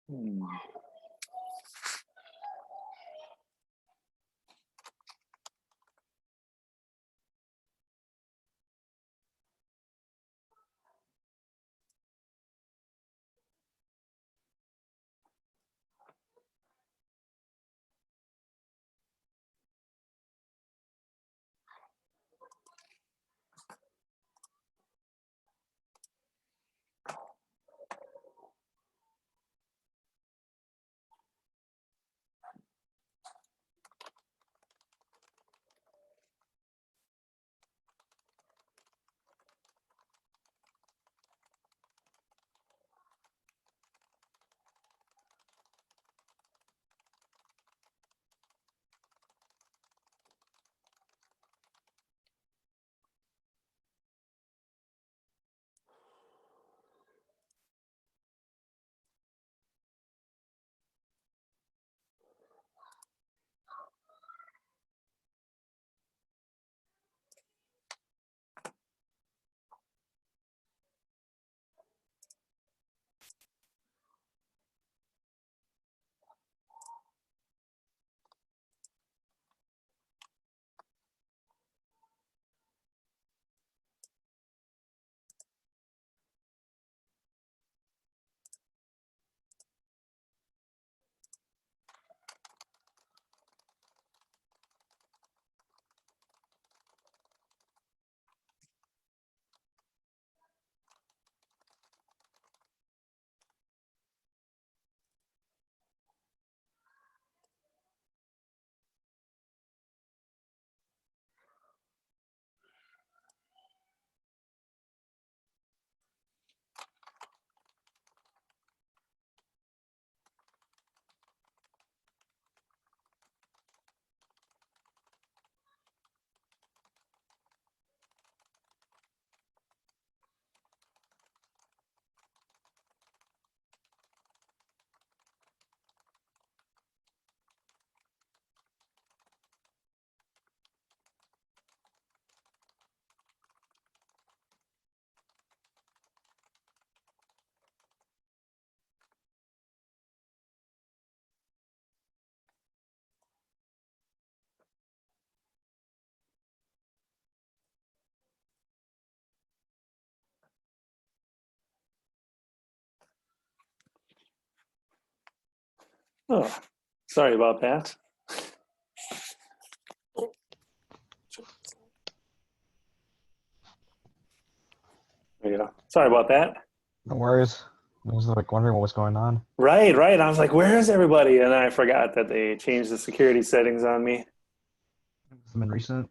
Hmm. Oh, sorry about that. There you go. Sorry about that. No worries. I was like wondering what was going on. Right. I was like, where is everybody? And I forgot that they changed the security settings on me. It's been recent.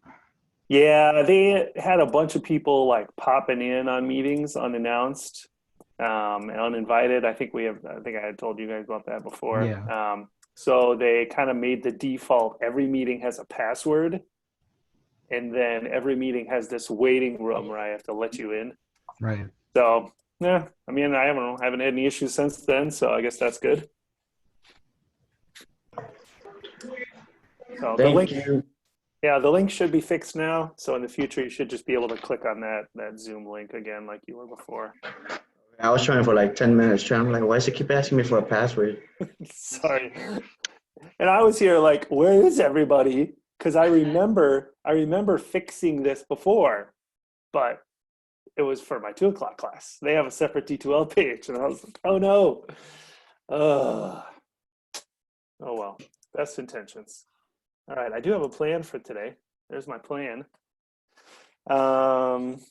Yeah, they had a bunch of people like popping in on meetings unannounced, and uninvited. I think I had told you guys about that before. Yeah. So they kind of made the default, every meeting has a password, and then every meeting has this waiting room where I have to let you in. Right. So yeah, I mean, I haven't had any issues since then, so I guess that's good. So the Thank link, you. yeah, the link should be fixed now. So in the future, you should just be able to click on that Zoom link again, like you were before. I was trying for like 10 minutes. I'm like, why does it keep asking me for a password? Sorry. And I was here like, where is everybody? Because I remember fixing this before, but it was for my 2 o'clock class. They have a separate D2L page, and I was like, oh no. Oh well, best intentions. All right, I do have a plan for today. There's my plan. And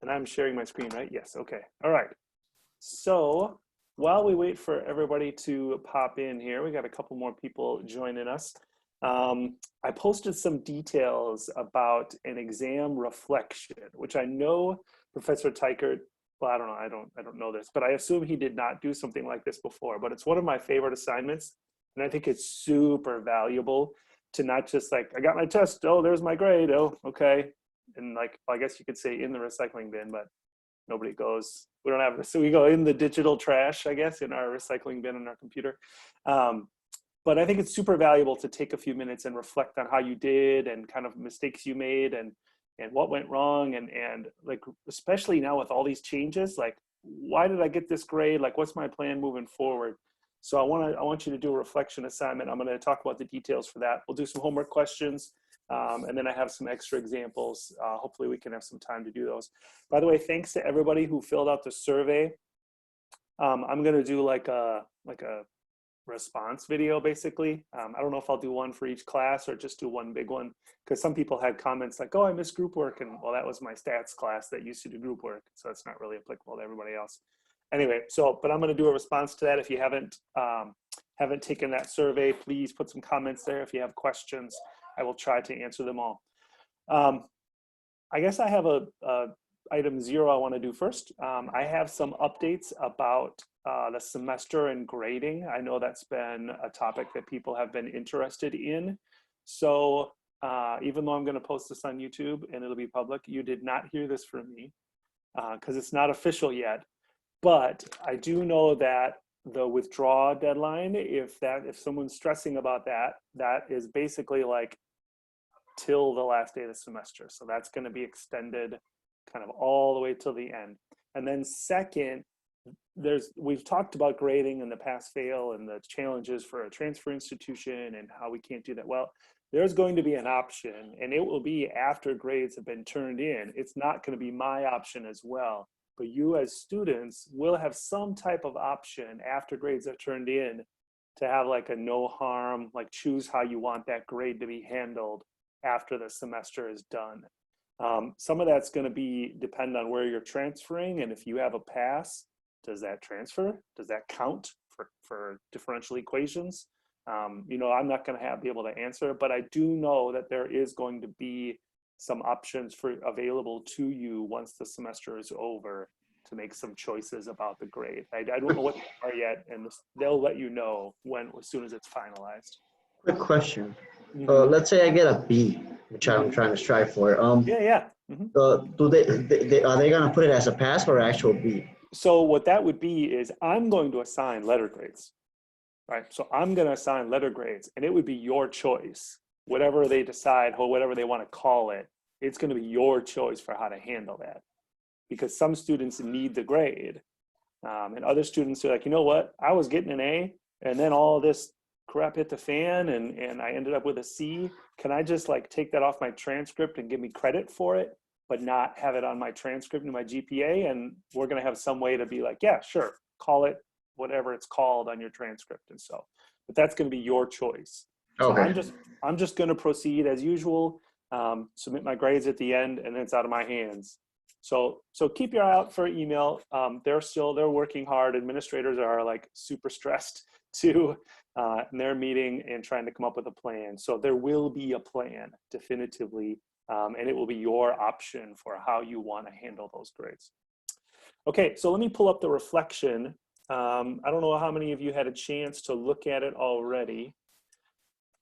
I'm sharing my screen, right? Yes, okay. All right. So while we wait for everybody to pop in here, we got a couple more people joining us. I posted some details about an exam reflection, which I know Professor Teichert, well, I don't know, I don't know this, but I assume he did not do something like this before, but it's one of my favorite assignments. And I think it's super valuable to not just like, I got my test, oh, there's my grade, oh, okay. And like, I guess you could say in the recycling bin, but nobody goes, we don't have, so we go in the digital trash, I guess, in our recycling bin on our computer. But I think it's super valuable to take a few minutes and reflect on how you did and kind of mistakes you made and what went wrong. And like, especially now with all these changes, like, why did I get this grade? Like, what's my plan moving forward? So I want you to do a reflection assignment. I'm going to talk about the details for that. We'll do some homework questions, and then I have some extra examples. Hopefully we can have some time to do those. By the way, thanks to everybody who filled out the survey. I'm going to do like a response video, basically. I don't know if I'll do one for each class or just do one big one, because some people had comments like, oh, I missed group work, and well, that was my stats class that used to do group work, so it's not really applicable to everybody else. Anyway, but I'm going to do a response to that. If you haven't taken that survey, please put some comments there. If you have questions, I will try to answer them all. I guess I have a item 0 I want to do first. I have some updates about the semester and grading. I know that's been a topic that people have been interested in. So even though I'm going to post this on YouTube and it'll be public, you did not hear this from me because it's not official yet. But I do know that the withdraw deadline, if someone's stressing about that, that is basically like till the last day of the semester. So that's going to be extended kind of all the way till the end. And then second, we've talked about grading and the pass fail and the challenges for a transfer institution and how we can't do that. Well, there's going to be an option, and it will be after grades have been turned in. It's not going to be my option as well, but you as students will have some type of option after grades are turned in to have like a no harm, like choose how you want that grade to be handled after the semester is done. Some of that's going to depend on where you're transferring, and if you have a pass, does that transfer? Does that count for differential equations? You know, I'm not going to be able to answer, but I do know that there is going to be some options available to you once the semester is over to make some choices about the grade. I don't know what they are yet, and they'll let you know as soon as it's finalized. Quick question. Mm-hmm. Let's say I get a B, which I'm trying to strive for. Yeah. Mm-hmm. Are they gonna put it as a pass or actual B? So what that would be is I'm going to assign letter grades, right? So I'm going to assign letter grades, and it would be your choice. Whatever they decide or whatever they want to call it, it's going to be your choice for how to handle that. Because some students need the grade, and other students are like, you know what? I was getting an A, and then all this crap hit the fan, and I ended up with a C. Can I just like take that off my transcript and give me credit for it, but not have it on my transcript and my GPA? And we're going to have some way to be like, yeah, sure, call it whatever it's called on your transcript. And so, but that's going to be your choice. Okay. So I'm just going to proceed as usual, submit my grades at the end, and then it's out of my hands. So keep your eye out for email. They're working hard. Administrators are like super stressed too, and they're meeting and trying to come up with a plan. So there will be a plan definitively, and it will be your option for how you want to handle those grades. Okay, so let me pull up the reflection. I don't know how many of you had a chance to look at it already.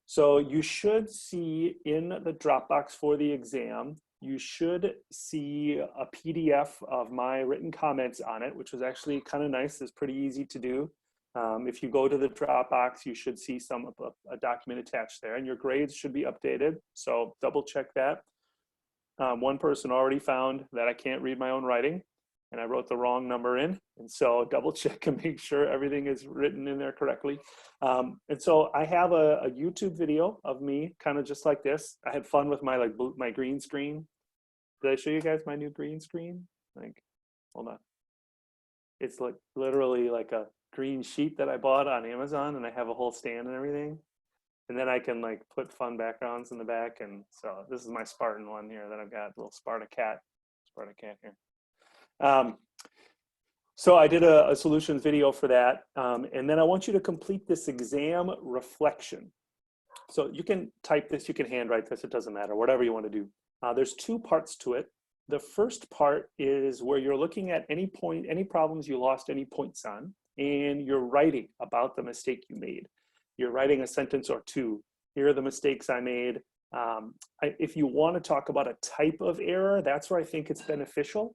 So you should see in the Dropbox for the exam, you should see a PDF of my written comments on it, which was actually kind of nice. It's pretty easy to do. If you go to the Dropbox, you should see a document attached there, and your grades should be updated. So double check that. One person already found that I can't read my own writing, and I wrote the wrong number in. And so double check and make sure everything is written in there correctly. And so I have a YouTube video of me kind of just like this. I had fun with my green screen. Did I show you guys my new green screen? Like, hold on. It's like literally like a green sheet that I bought on Amazon, and I have a whole stand and everything. And then I can like put fun backgrounds in the back. And so this is my Spartan one here that I've got, a little Sparta cat here. So I did a solutions video for that. And then I want you to complete this exam reflection. So you can type this, you can handwrite this, it doesn't matter, whatever you want to do. There's two parts to it. The first part is where you're looking at any problems you lost any points on, and you're writing about the mistake you made. You're writing a sentence or two. Here are the mistakes I made. If you want to talk about a type of error, that's where I think it's beneficial.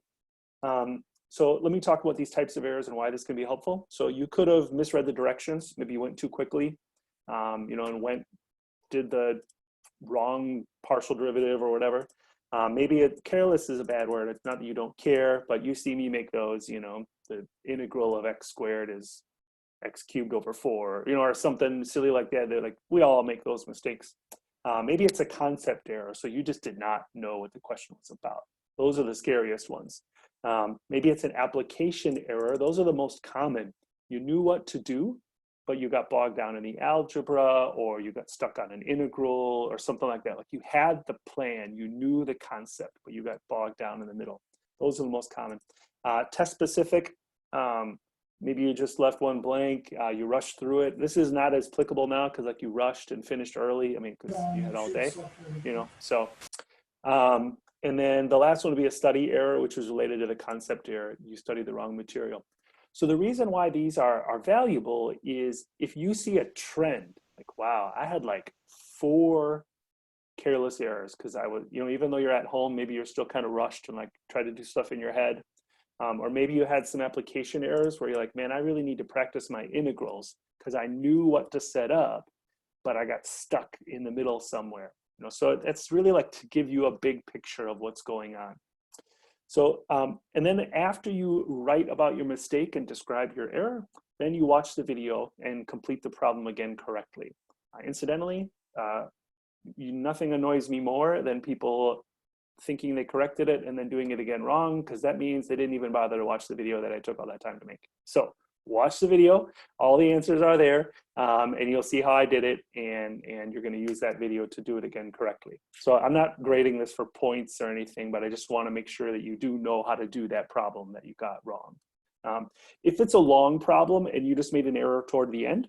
So let me talk about these types of errors and why this can be helpful. So you could have misread the directions. Maybe you went too quickly, and did the wrong partial derivative or whatever. Maybe careless is a bad word. It's not that you don't care, but you see me make those, the integral of x squared is x cubed over 4, you know, or something silly like that. They're like, we all make those mistakes. Maybe it's a concept error, so you just did not know what the question was about. Those are the scariest ones. Maybe it's an application error. Those are the most common. You knew what to do, but you got bogged down in the algebra, or you got stuck on an integral or something like that. Like you had the plan, you knew the concept, but you got bogged down in the middle. Those are the most common. Test specific, maybe you just left one blank, you rushed through it. This is not as applicable now because like you rushed and finished early. I mean, because you had all day, you know, so. And then the last one would be a study error, which was related to the concept error. You studied the wrong material. So the reason why these are valuable is if you see a trend, like, wow, I had like 4 careless errors because I was, you know, even though you're at home, maybe you're still kind of rushed and like try to do stuff in your head. Or maybe you had some application errors where you're like, man, I really need to practice my integrals because I knew what to set up, but I got stuck in the middle somewhere. You know, so it's really like to give you a big picture of what's going on. So, and then after you write about your mistake and describe your error, then you watch the video and complete the problem again correctly. Incidentally, nothing annoys me more than people thinking they corrected it and then doing it again wrong, because that means they didn't even bother to watch the video that I took all that time to make. So watch the video, all the answers are there, and you'll see how I did it, and you're going to use that video to do it again correctly. So I'm not grading this for points or anything, but I just want to make sure that you do know how to do that problem that you got wrong. If it's a long problem and you just made an error toward the end,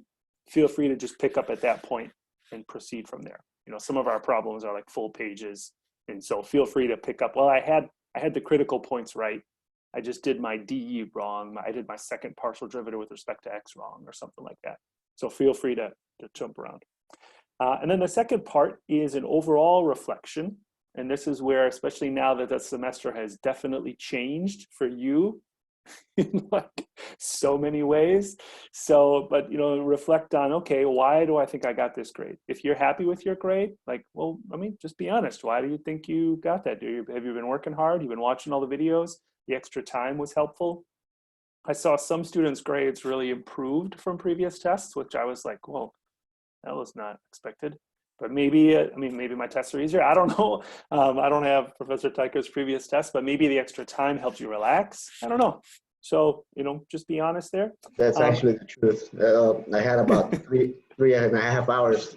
feel free to just pick up at that point and proceed from there. You know, some of our problems are like full pages, and so feel free to pick up, well, I had the critical points right, I just did my DE wrong, I did my second partial derivative with respect to x wrong, or something like that. So feel free to jump around. And then the second part is an overall reflection. And this is where, especially now that the semester has definitely changed for you in like so many ways. So, but, you know, reflect on, okay, why do I think I got this grade? If you're happy with your grade, like, well, I mean, just be honest. Why do you think you got that? Have you been working hard? You've been watching all the videos? The extra time was helpful? I saw some students' grades really improved from previous tests, which I was like, whoa, that was not expected. But maybe, I mean, maybe my tests are easier. I don't know. I don't have Professor Tyker's previous tests, but maybe the extra time helped you relax. I don't know. So, you know, just be honest there. That's actually the truth. I had about three and a half hours,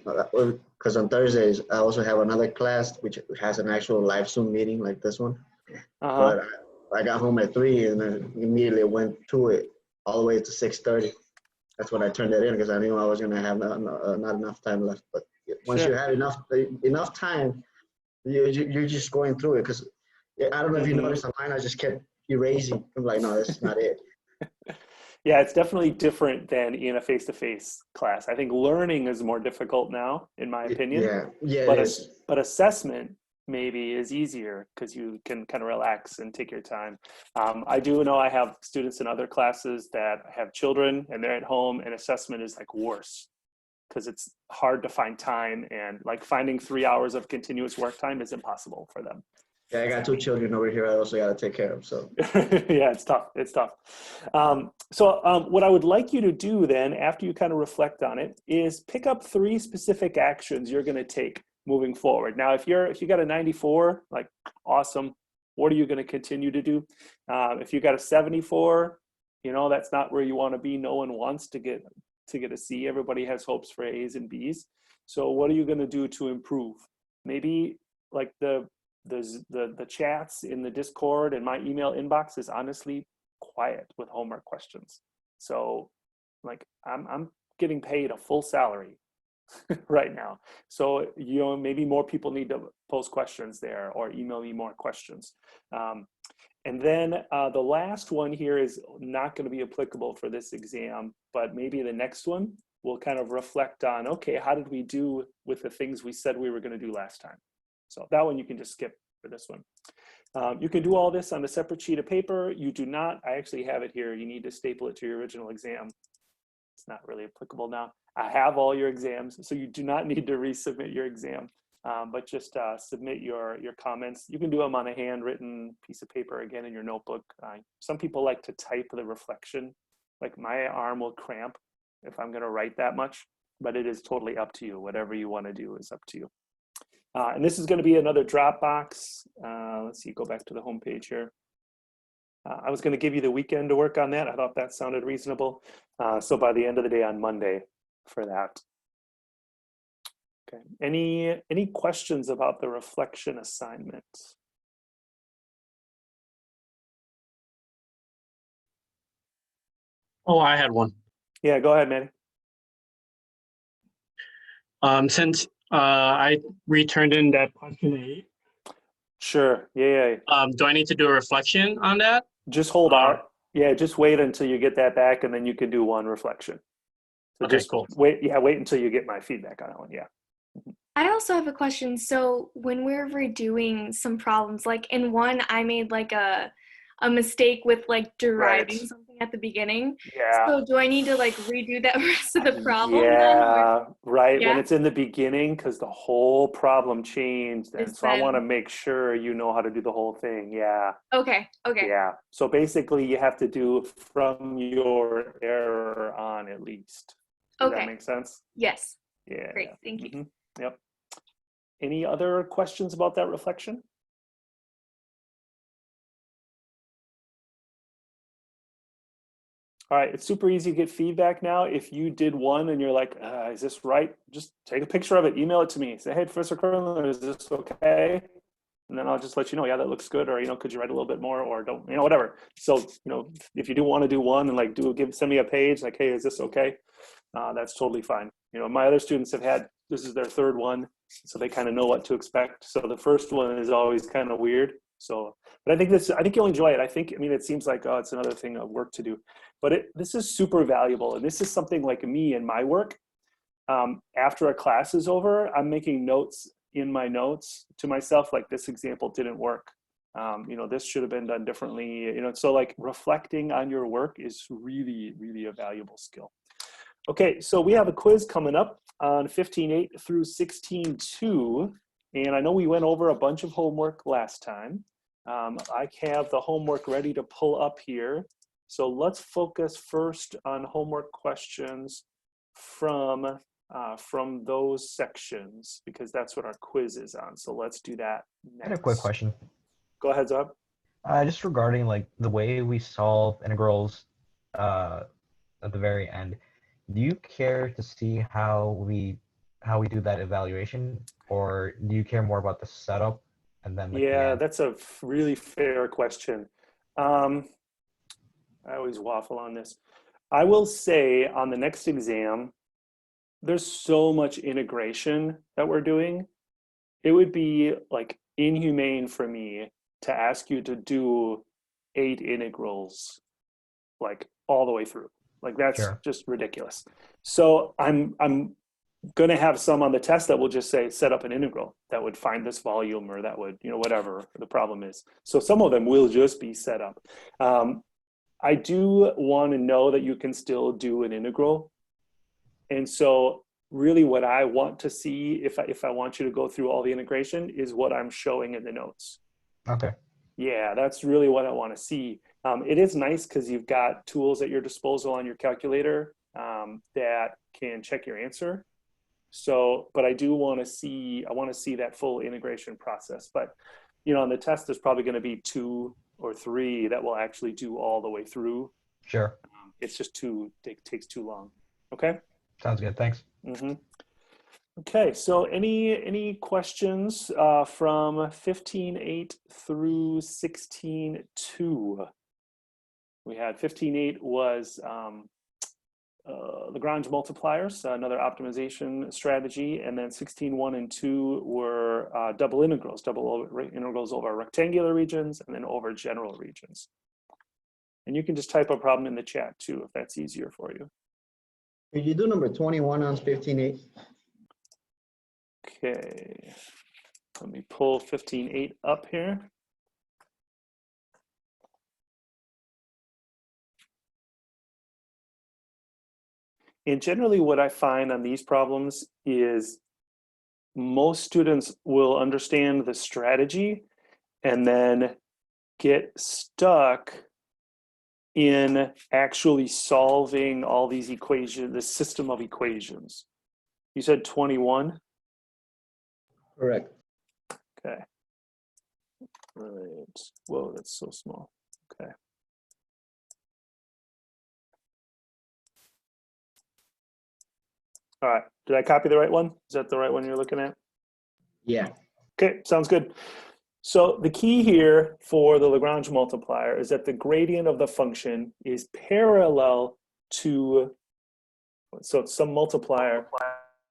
because on Thursdays, I also have another class which has an actual live Zoom meeting like this one. But I got home at 3 and then immediately went to it all the way to 6:30. That's when I turned it in because I knew I was going to have not enough time left. But once you have enough time, you're just going through it. Because I don't know if you noticed on mine, I just kept erasing. I'm like, no, this is not it. Yeah, it's definitely different than in a face-to-face class. I think learning is more difficult now, in my opinion. Yeah, but assessment maybe is easier because you can kind of relax and take your time. I do know I have students in other classes that have children and they're at home, and assessment is like worse because it's hard to find time, and like finding 3 hours of continuous work time is impossible for them. Yeah, I got 2 children over here I also got to take care of, so. Yeah, it's tough. It's tough. What I would like you to do then, after you kind of reflect on it, is pick up 3 specific actions you're going to take moving forward. Now, if you got a 94, like awesome, what are you going to continue to do? If you got a 74, you know, that's not where you want to be. No one wants to get a C. Everybody has hopes for A's and B's. So what are you going to do to improve? Maybe like the chats in the Discord and my email inbox is honestly quiet with homework questions. So like I'm getting paid a full salary right now. So, you know, maybe more people need to post questions there or email me more questions. And then the last one here is not going to be applicable for this exam, but maybe the next one we'll kind of reflect on, okay, how did we do with the things we said we were going to do last time? So that one you can just skip for this one. You can do all this on a separate sheet of paper. You do not, I actually have it here. You need to staple it to your original exam. It's not really applicable now. I have all your exams, so you do not need to resubmit your exam, but just submit your comments. You can do them on a handwritten piece of paper, again, in your notebook. Some people like to type the reflection. Like my arm will cramp if I'm going to write that much, but it is totally up to you. Whatever you want to do is up to you. And this is going to be another Dropbox. Let's see, go back to the home page here. I was going to give you the weekend to work on that. I thought that sounded reasonable. So by the end of the day on Monday for that. Okay. Any questions about the reflection assignment? Oh, I had one. Yeah, go ahead, Manny. Since I returned in that question 8, Sure. Yeah. do I need to do a reflection on that? Just hold out. Yeah, just wait until you get that back, and then you can do one reflection. So Okay, just cool. wait. Yeah, wait until you get my feedback on that one. Yeah. I also have a question. So when we're redoing some problems, like in one, I made like a mistake with like deriving Right. something at the beginning. Yeah. So do I need to like redo that rest of the problem then? Yeah, right. When Yeah. it's in the beginning, because the whole problem changed then. Is So I want to then- make sure you know how to do the whole thing. Yeah. Okay. Yeah. So basically you have to do from your error on at least. Does that Okay. make sense? Yes. Yeah. Great. Thank you. Mhm. Yep. Any other questions about that reflection? All right, it's super easy to get feedback now. If you did one and you're like, is this right? Just take a picture of it, email it to me. Say, hey, Professor Curlin, is this okay? And then I'll just let you know, yeah, that looks good. Or, could you write a little bit more or don't, whatever. So, if you do want to do one and like send me a page, like, hey, is this okay? That's totally fine. My other students have had, this is their third one, so they kind of know what to expect. So the first one is always kind of weird. So, but I think you'll enjoy it. It seems like, oh, it's another thing of work to do, but this is super valuable. And this is something like me in my work. After a class is over, I'm making notes in my notes to myself, like this example didn't work. This should have been done differently. So like reflecting on your work is really, really a valuable skill. Okay, so we have a quiz coming up on 15.8 through 16.2. And I know we went over a bunch of homework last time. I have the homework ready to pull up here. So let's focus first on homework questions from those sections, because that's what our quiz is on. So let's do that next. I had a quick question. Go ahead, Zab. Just regarding like the way we solve integrals at the very end. Do you care to see how we do that evaluation, or do you care more about the setup and then like the end? That's a really fair question. I always waffle on this. I will say on the next exam, there's so much integration that we're doing. It would be like inhumane for me to ask you to do 8 integrals like all the way through. Like that's Sure. just ridiculous. So I'm going to have some on the test that will just say set up an integral that would find this volume, or that would, whatever the problem is. So some of them will just be set up. I do want to know that you can still do an integral. And so really what I want to see, if I want you to go through all the integration, is what I'm showing in the notes. Okay. Yeah, that's really what I want to see. It is nice because you've got tools at your disposal on your calculator that can check your answer. So, but I do want to see, that full integration process. But, on the test, there's probably going to be 2 or 3 that will actually do all the way through. Sure. It's just it takes too long. Okay. Sounds good. Thanks. Mm-hmm. Okay, so any questions from 15.8 through 16.2? We had 15.8 was Lagrange multipliers, another optimization strategy, and then 16.1 and 2 were double integrals over rectangular regions and then over general regions. And you can just type a problem in the chat too if that's easier for you. Did you do number 21 on 15.8? Okay, let me pull 15.8 up here. And generally what I find on these problems is most students will understand the strategy and then get stuck in actually solving all these equations, this system of equations? You said 21? Correct. Okay. Right. Whoa, that's so small. Okay. All right. Did I copy the right one? Is that the right one you're looking at? Yeah. Okay, sounds good. So the key here for the Lagrange multiplier is that the gradient of the function is parallel to, so it's some multiplier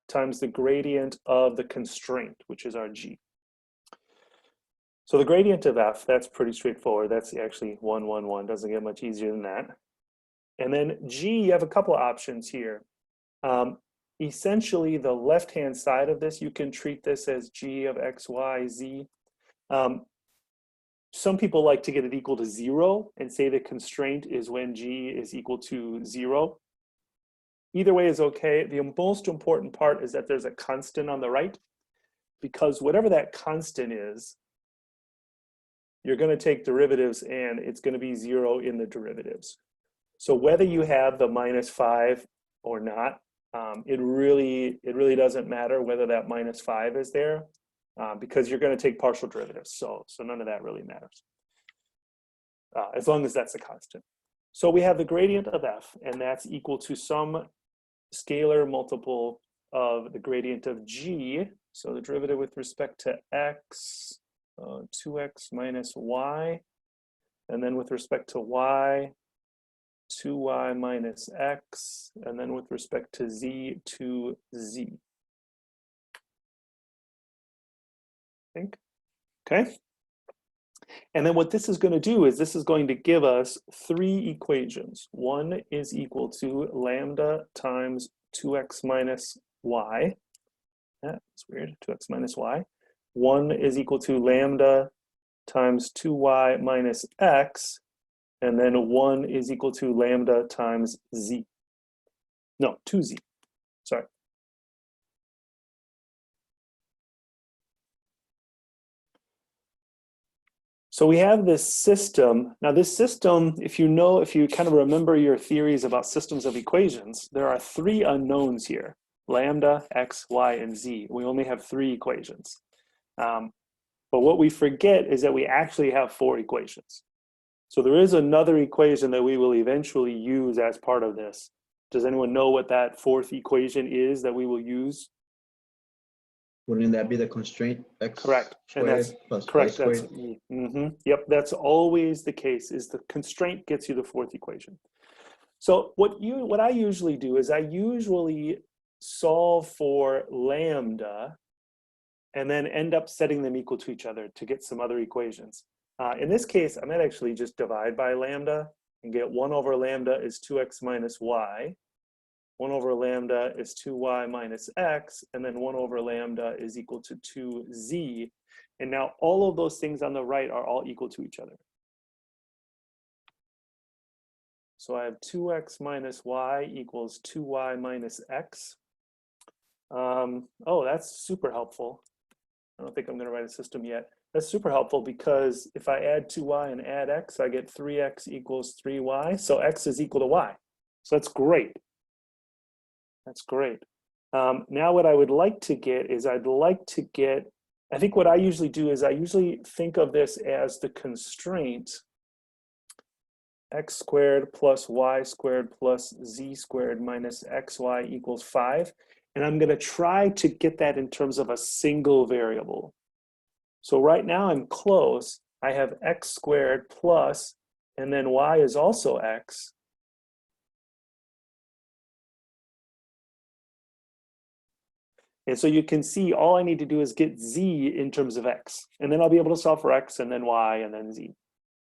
times the gradient of the constraint, which is our g. So the gradient of f, that's pretty straightforward. That's actually 1, 1, 1. Doesn't get much easier than that. And then g, you have a couple options here. Essentially, the left-hand side of this, you can treat this as g of x, y, z. Some people like to get it equal to 0 and say the constraint is when g is equal to 0. Either way is okay. The most important part is that there's a constant on the right, because whatever that constant is, you're going to take derivatives and it's going to be 0 in the derivatives. So whether you have the -5 or not, it really doesn't matter whether that -5 is there, because you're going to take partial derivatives. So none of that really matters, as long as that's a constant. So we have the gradient of f, and that's equal to some scalar multiple of the gradient of g. So the derivative with respect to x, 2x minus y, and then with respect to y, 2y minus x, and then with respect to z, 2z. I think. Okay. And then what this is going to do is this is going to give us 3 equations. One is equal to lambda times 2x minus y. That's weird, 2x minus y. One is equal to lambda times 2y minus x. And then 1 is equal to lambda times z. No, 2z. Sorry. So we have this system. Now this system, if you kind of remember your theories about systems of equations, there are 3 unknowns here: lambda, x, y, and z. We only have 3 equations. But what we forget is that we actually have 4 equations. So there is another equation that we will eventually use as part of this. Does anyone know what that 4th equation is that we will use? Wouldn't that be the constraint x Correct. squared And that's plus correct. y That's squared? Yep. That's always the case. Is the constraint gets you the 4th equation. So what I usually do is I usually solve for lambda, and then end up setting them equal to each other to get some other equations. In this case, I might actually just divide by lambda and get 1 over lambda is 2x minus y. 1 over lambda is 2y minus x, and then 1 over lambda is equal to 2z. And now all of those things on the right are all equal to each other. So I have 2x minus y equals 2y minus x. Oh, that's super helpful. I don't think I'm going to write a system yet. That's super helpful because if I add 2y and add x, I get 3x equals 3y. So x is equal to y. So that's great. That's great. Now what I would like to get is I think what I usually do is I usually think of this as the constraint x squared plus y squared plus z squared minus xy equals 5. And I'm going to try to get that in terms of a single variable. So right now I'm close. I have x squared plus, and then y is also x. And so you can see all I need to do is get z in terms of x. And then I'll be able to solve for x and then y and then z.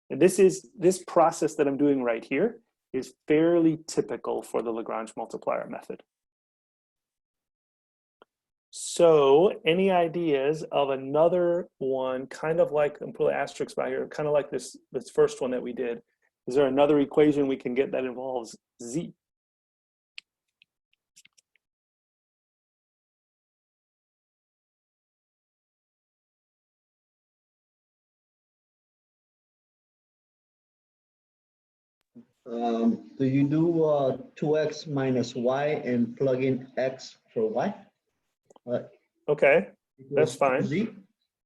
And this process that I'm doing right here is fairly typical for the Lagrange multiplier method. So any ideas of another one, kind of like, I'm putting asterisks by here, kind of like this first one that we did? Is there another equation we can get that involves z? Do you do 2x minus y and plug in x for y? Okay, that's Equals fine. 2z?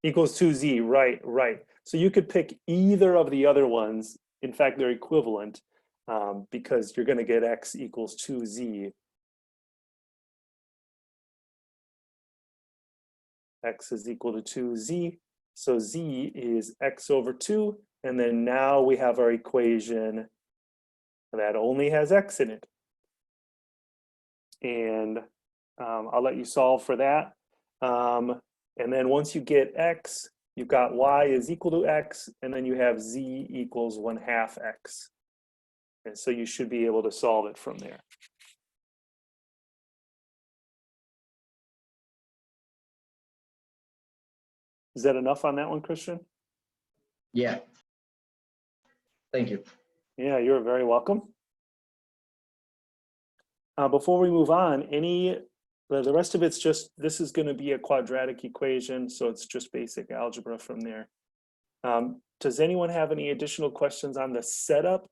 Equals 2z, right, right. So you could pick either of the other ones. In fact, they're equivalent because you're going to get x equals 2z. X is equal to 2z. So z is x over 2. And then now we have our equation that only has x in it. And I'll let you solve for that. And then once you get x, you've got y is equal to x, and then you have z equals 1/2 x. And so you should be able to solve it from there. Is that enough on that one, Christian? Yeah. Thank you. Yeah, you're very welcome. Before we move on, the rest of it's just, this is going to be a quadratic equation, so it's just basic algebra from there. Does anyone have any additional questions on the setup,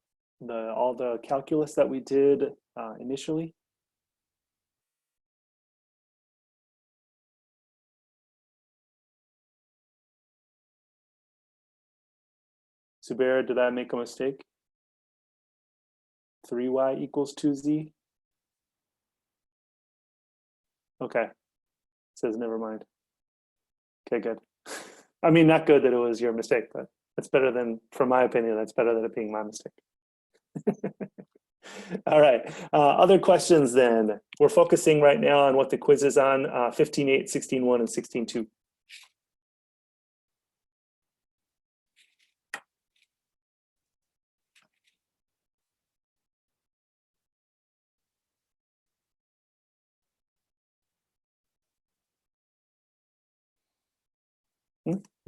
all the calculus that we did initially? Zubair, did I make a mistake? 3y equals 2z? Okay, it says never mind. Okay, good. I mean, not good that it was your mistake, but that's better than, from my opinion, that's better than it being my mistake. All right, other questions then. We're focusing right now on what the quiz is on, 15.8, 16.1, and 16.2.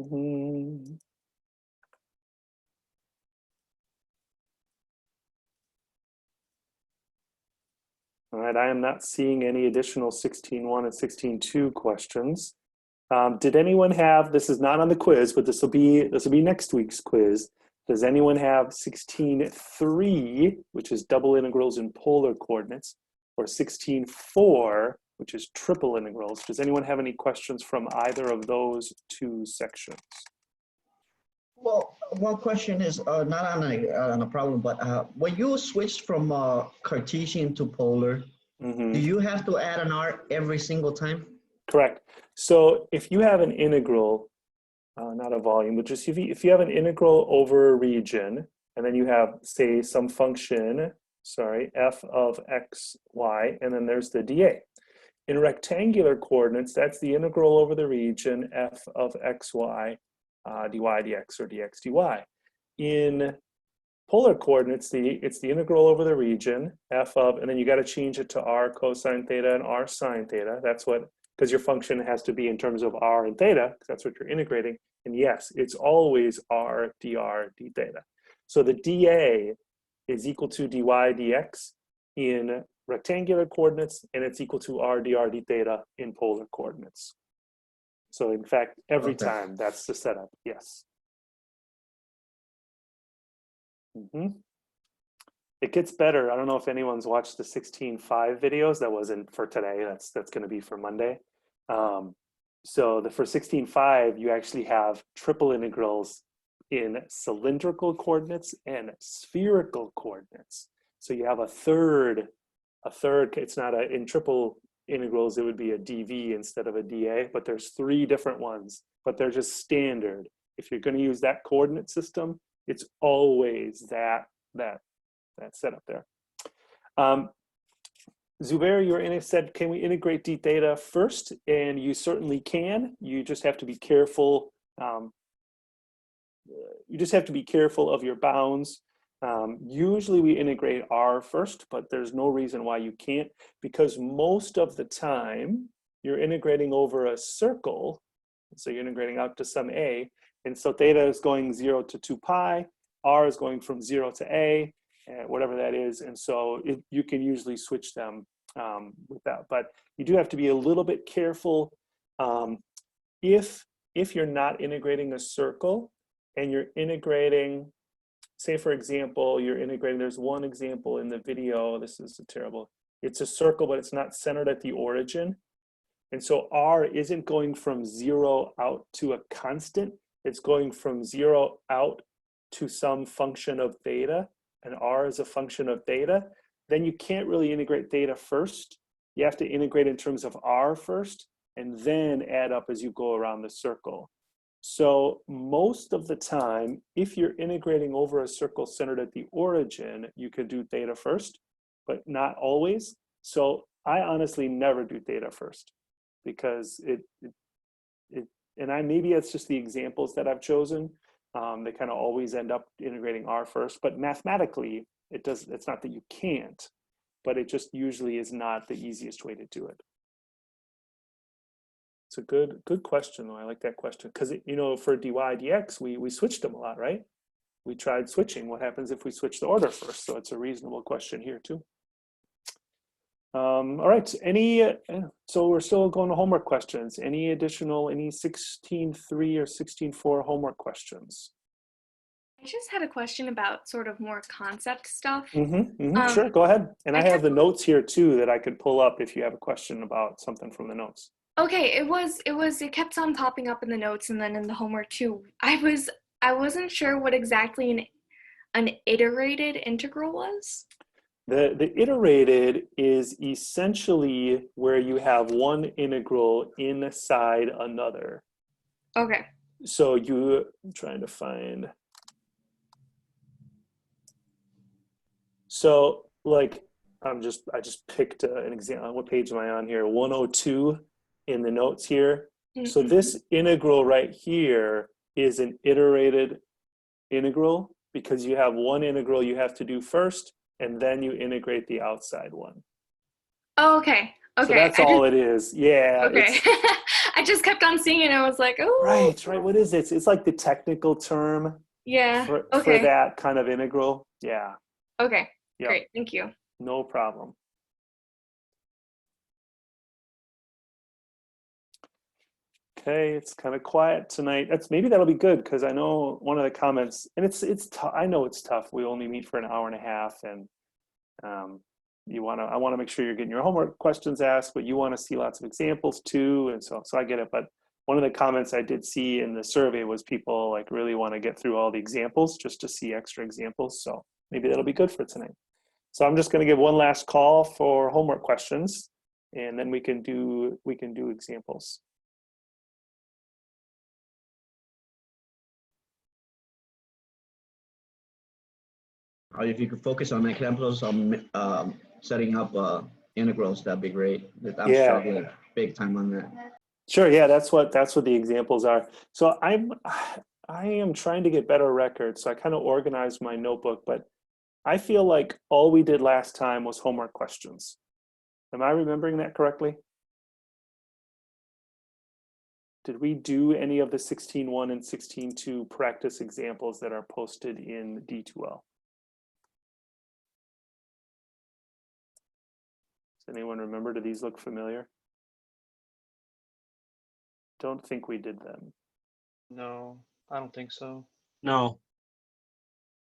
Mm-hmm. All right, I am not seeing any additional 16.1 and 16.2 questions. Did anyone have, this is not on the quiz, but this will be next week's quiz. Does anyone have 16.3, which is double integrals in polar coordinates, or 16.4, which is triple integrals? Does anyone have any questions from either of those two sections? Well, one question is not on a problem, but when you switch from Cartesian to polar, do you have to add an r every single time? Correct. So if you have an integral, not a volume, but just if you have an integral over a region, and then you have, say, some function, sorry, f of x, y, and then there's the dA. In rectangular coordinates, that's the integral over the region, f of x, y, dy dx, or dx dy. In polar coordinates, it's the integral over the region, f of, and then you got to change it to r cosine theta and r sine theta. That's what, because your function has to be in terms of r and theta, because that's what you're integrating. And yes, it's always r dr d theta. So the dA is equal to dy dx in rectangular coordinates, and it's equal to r dr d theta in polar coordinates. So in fact, every time that's the setup, yes. It gets better. I don't know if anyone's watched the 16.5 videos. That wasn't for today. That's going to be for Monday. So for 16.5, you actually have triple integrals in cylindrical coordinates and spherical coordinates. So you have a third. It's not in triple integrals, it would be a dv instead of a dA, but there's 3 different ones, but they're just standard. If you're going to use that coordinate system, it's always that setup there. Zubair, you said, can we integrate d theta first? And you certainly can. You just have to be careful. You just have to be careful of your bounds. Usually we integrate r first, but there's no reason why you can't, because most of the time you're integrating over a circle. So you're integrating out to some a. And so theta is going 0 to 2 pi. R is going from 0 to a, whatever that is. And so you can usually switch them with that. But you do have to be a little bit careful. If you're not integrating a circle and you're integrating say for example, you're integrating, there's one example in the video, this is terrible. It's a circle, but it's not centered at the origin. And so R isn't going from 0 out to a constant, it's going from 0 out to some function of theta, and R is a function of theta. Then you can't really integrate theta first. You have to integrate in terms of R first, and then add up as you go around the circle. So most of the time, if you're integrating over a circle centered at the origin, you could do theta first, but not always. So I honestly never do theta first, because maybe it's just the examples that I've chosen. They kind of always end up integrating R first, but mathematically, it's not that you can't, but it just usually is not the easiest way to do it. It's a good question though. I like that question, because you know, for dy dx, we switched them a lot, right? We tried switching. What happens if we switch the order first? So it's a reasonable question here too. All right, so we're still going to homework questions. Any 16.3 or 16.4 homework questions? I just had a question about sort of more concept stuff. Sure, go ahead. And I have the notes here too that I could pull up if you have a question about something from the notes. Okay, it kept on popping up in the notes and then in the homework too. I wasn't sure what exactly an iterated integral was. The iterated is essentially where you have one integral inside another. Okay. So I'm trying to find. So like, I just picked an example. What page am I on here? 102 in the notes here. So this integral right here is an iterated integral, because you have one integral you have to do first, and then you integrate the outside one. Oh, okay. Okay. So that's all it is. Yeah. Okay. I just kept on seeing it and I was like, oh. Right. What is it? It's like the technical term. Yeah. For Okay. that kind of integral. Yeah. Okay. Yep. Great. Thank you. No problem. Okay, it's kind of quiet tonight. Maybe that'll be good, because I know one of the comments, and I know it's tough. We only meet for an hour and a half, and I want to make sure you're getting your homework questions asked, but you want to see lots of examples too, and so I get it. But one of the comments I did see in the survey was people like really want to get through all the examples just to see extra examples. So maybe that'll be good for tonight. So I'm just going to give one last call for homework questions, and then we can do examples. If you could focus on examples on setting up integrals, that'd be great. I'm struggling big time on that. Sure, yeah, that's what the examples are. So I am trying to get better records, so I kind of organized my notebook, but I feel like all we did last time was homework questions. Am I remembering that correctly? Did we do any of the 16.1 and 16.2 practice examples that are posted in D2L? Does anyone remember? Do these look familiar? Don't think we did them. No, I don't think so. No.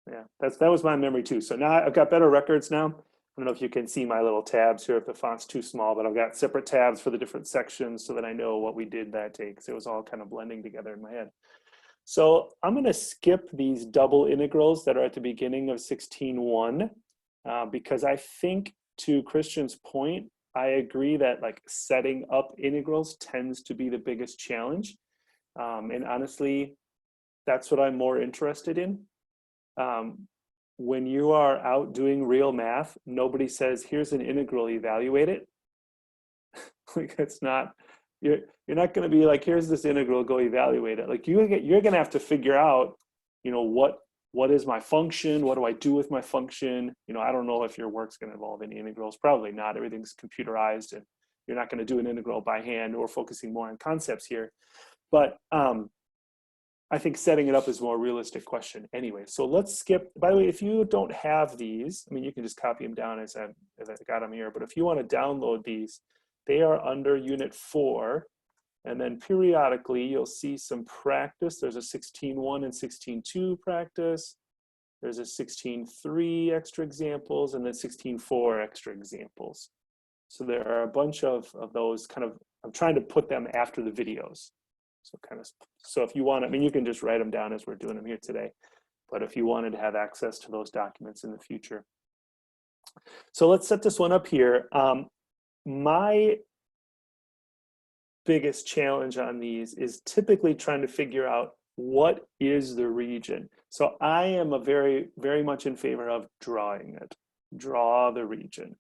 Yeah, that was my memory too. So now I've got better records now. I don't know if you can see my little tabs here if the font's too small, but I've got separate tabs for the different sections so that I know what we did that day, because it was all kind of blending together in my head. So I'm going to skip these double integrals that are at the beginning of 16.1 because I think, to Christian's point, I agree that like setting up integrals tends to be the biggest challenge. And honestly, that's what I'm more interested in. When you are out doing real math, nobody says, here's an integral, evaluate it. Like, it's not, you're not going to be like, here's this integral, go evaluate it. Like you're going to have to figure out, you know, what is my function? What do I do with my function? You know, I don't know if your work's going to involve any integrals. Probably not. Everything's computerized, and you're not going to do an integral by hand. Or focusing more on concepts here. But I think setting it up is a more realistic question anyway. So let's skip. By the way, if you don't have these, I mean, you can just copy them down as I got them here. But if you want to download these, they are under Unit 4. And then periodically, you'll see some practice. There's a 16.1 and 16.2 practice. There's a 16.3 extra examples, and then 16.4 extra examples. So there are a bunch of those kind of, I'm trying to put them after the videos. So if you want, I mean, you can just write them down as we're doing them here today. But if you wanted to have access to those documents in the future. So let's set this one up here. My biggest challenge on these is typically trying to figure out what is the region. So I am very much in favor of drawing it. Draw the region.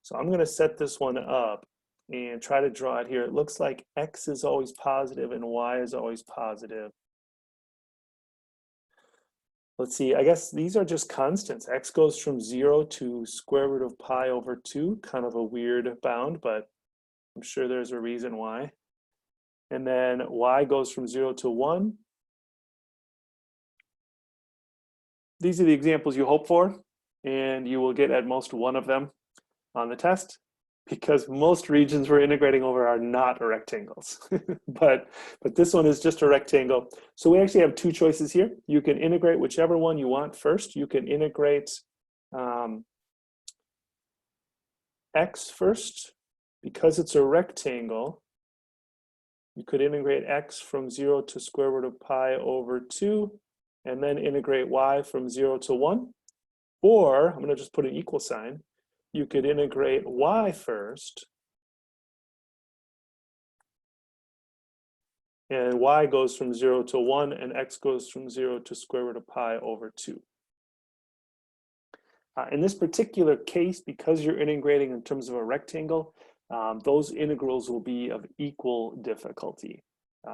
So I'm going to set this one up and try to draw it here. It looks like X is always positive and Y is always positive. Let's see, I guess these are just constants. X goes from 0 to square root of pi over 2, kind of a weird bound, but I'm sure there's a reason why. And then Y goes from 0 to 1. These are the examples you hope for, and you will get at most one of them on the test, because most regions we're integrating over are not rectangles. but this one is just a rectangle. So we actually have two choices here. You can integrate whichever one you want first. You can integrate X first. Because it's a rectangle, you could integrate X from 0 to square root of pi over 2, and then integrate Y from 0 to 1. Or, I'm going to just put an equal sign. You could integrate Y first, and Y goes from 0 to 1, and X goes from 0 to square root of pi over 2. In this particular case, because you're integrating in terms of a rectangle, those integrals will be of equal difficulty.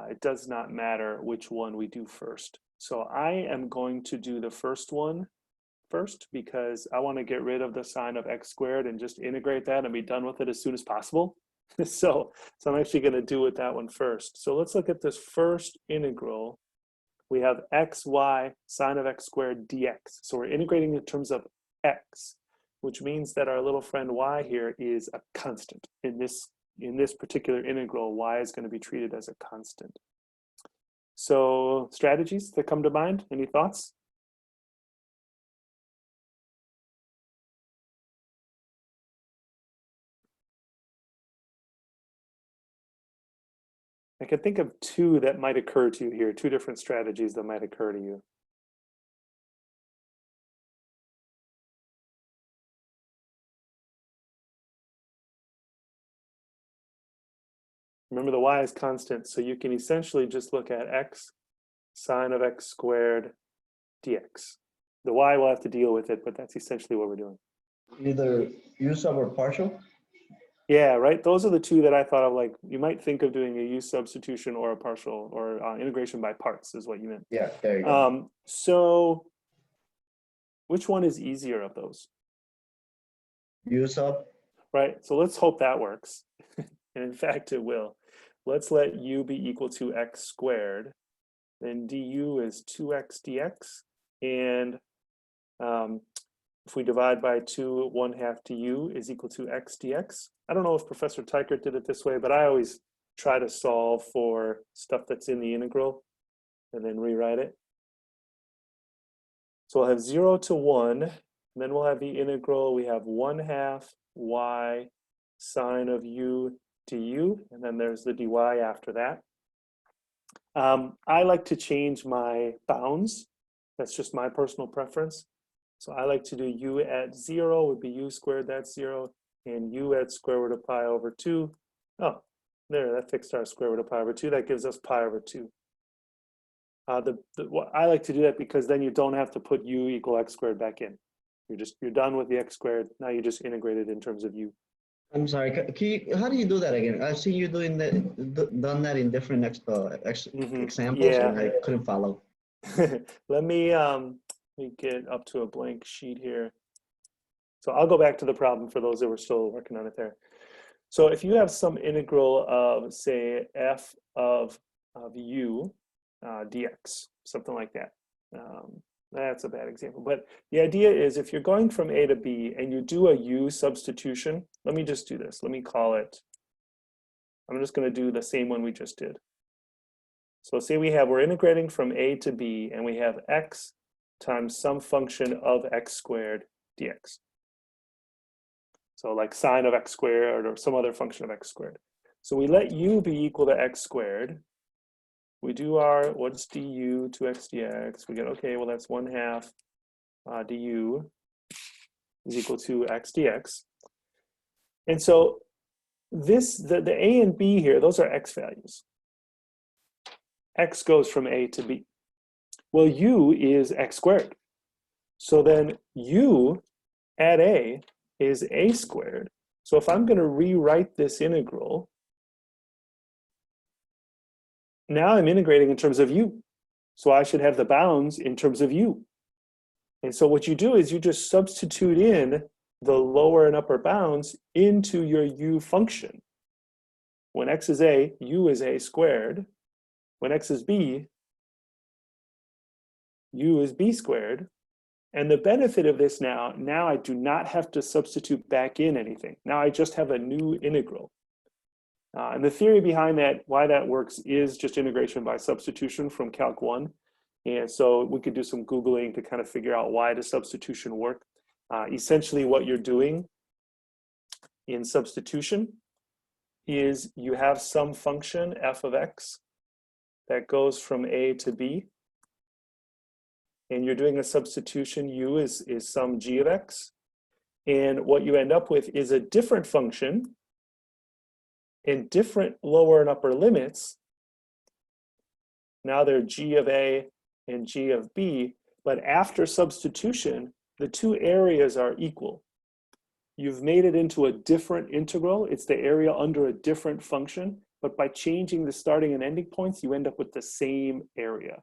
It does not matter which one we do first. So I am going to do the first one first, because I want to get rid of the sign of x squared and just integrate that and be done with it as soon as possible. so I'm actually going to do with that one first. So let's look at this first integral. We have xy sine of x squared dx. So we're integrating in terms of x, which means that our little friend y here is a constant. In this particular integral, y is going to be treated as a constant. So strategies that come to mind? Any thoughts? I can think of two that might occur to you here, two different strategies that might occur to you. Remember, the y is constant, so you can essentially just look at x sine of x squared dx. The y will have to deal with it, but that's essentially what we're doing. Either use sub or partial? Yeah, right. Those are the two that I thought of. Like, you might think of doing a use substitution or a partial, or integration by parts is what you meant. Yeah, there you go. So which one is easier of those? Use sub. Right, so let's hope that works. And in fact, it will. Let's let u be equal to x squared. Then du is 2x dx. And if we divide by 2, 1/2 du is equal to x dx. I don't know if Professor Teichert did it this way, but I always try to solve for stuff that's in the integral and then rewrite it. So we'll have 0 to 1, and then we'll have the integral. We have 1/2 y sine of u du, and then there's the dy after that. I like to change my bounds. That's just my personal preference. So I like to do u at 0 would be u squared, that's 0, and u at square root of pi over 2. Oh, there, that fixed our square root of pi over 2. That gives us pi over 2. I like to do that because then you don't have to put u equal x squared back in. You're done with the x squared. Now you just integrate it in terms of u. I'm sorry. How do you do that again? I've seen you doing that, done that in different examples, Yeah. and I couldn't follow. Let me get up to a blank sheet here. So I'll go back to the problem for those that were still working on it there. So if you have some integral of, say, f of u dx, something like that. That's a bad example. But the idea is, if you're going from a to b and you do a u substitution, let me just do this. Let me call it, I'm just going to do the same one we just did. So say we're integrating from a to b, and we have x times some function of x squared dx. So like sine of x squared or some other function of x squared. So we let u be equal to x squared. We do our, what's du, 2x dx. We get, okay, well that's 1/2 du is equal to x dx. And so this, the a and b here, those are x values. X goes from a to b. Well, u is x squared. So then u at a is a squared. So if I'm going to rewrite this integral, now I'm integrating in terms of u. So I should have the bounds in terms of u. And so what you do is you just substitute in the lower and upper bounds into your u function. When x is a, u is a squared. When x is b, u is b squared. And the benefit of this now I do not have to substitute back in anything. Now I just have a new integral. And the theory behind that, why that works, is just integration by substitution from Calc 1. And so we could do some Googling to kind of figure out why does substitution work. Essentially what you're doing in substitution is you have some function f of x that goes from a to b. And you're doing a substitution, u is some g of x. And what you end up with is a different function in different lower and upper limits. Now they're g of a and g of b, but after substitution, the two areas are equal. You've made it into a different integral. It's the area under a different function, but by changing the starting and ending points, you end up with the same area.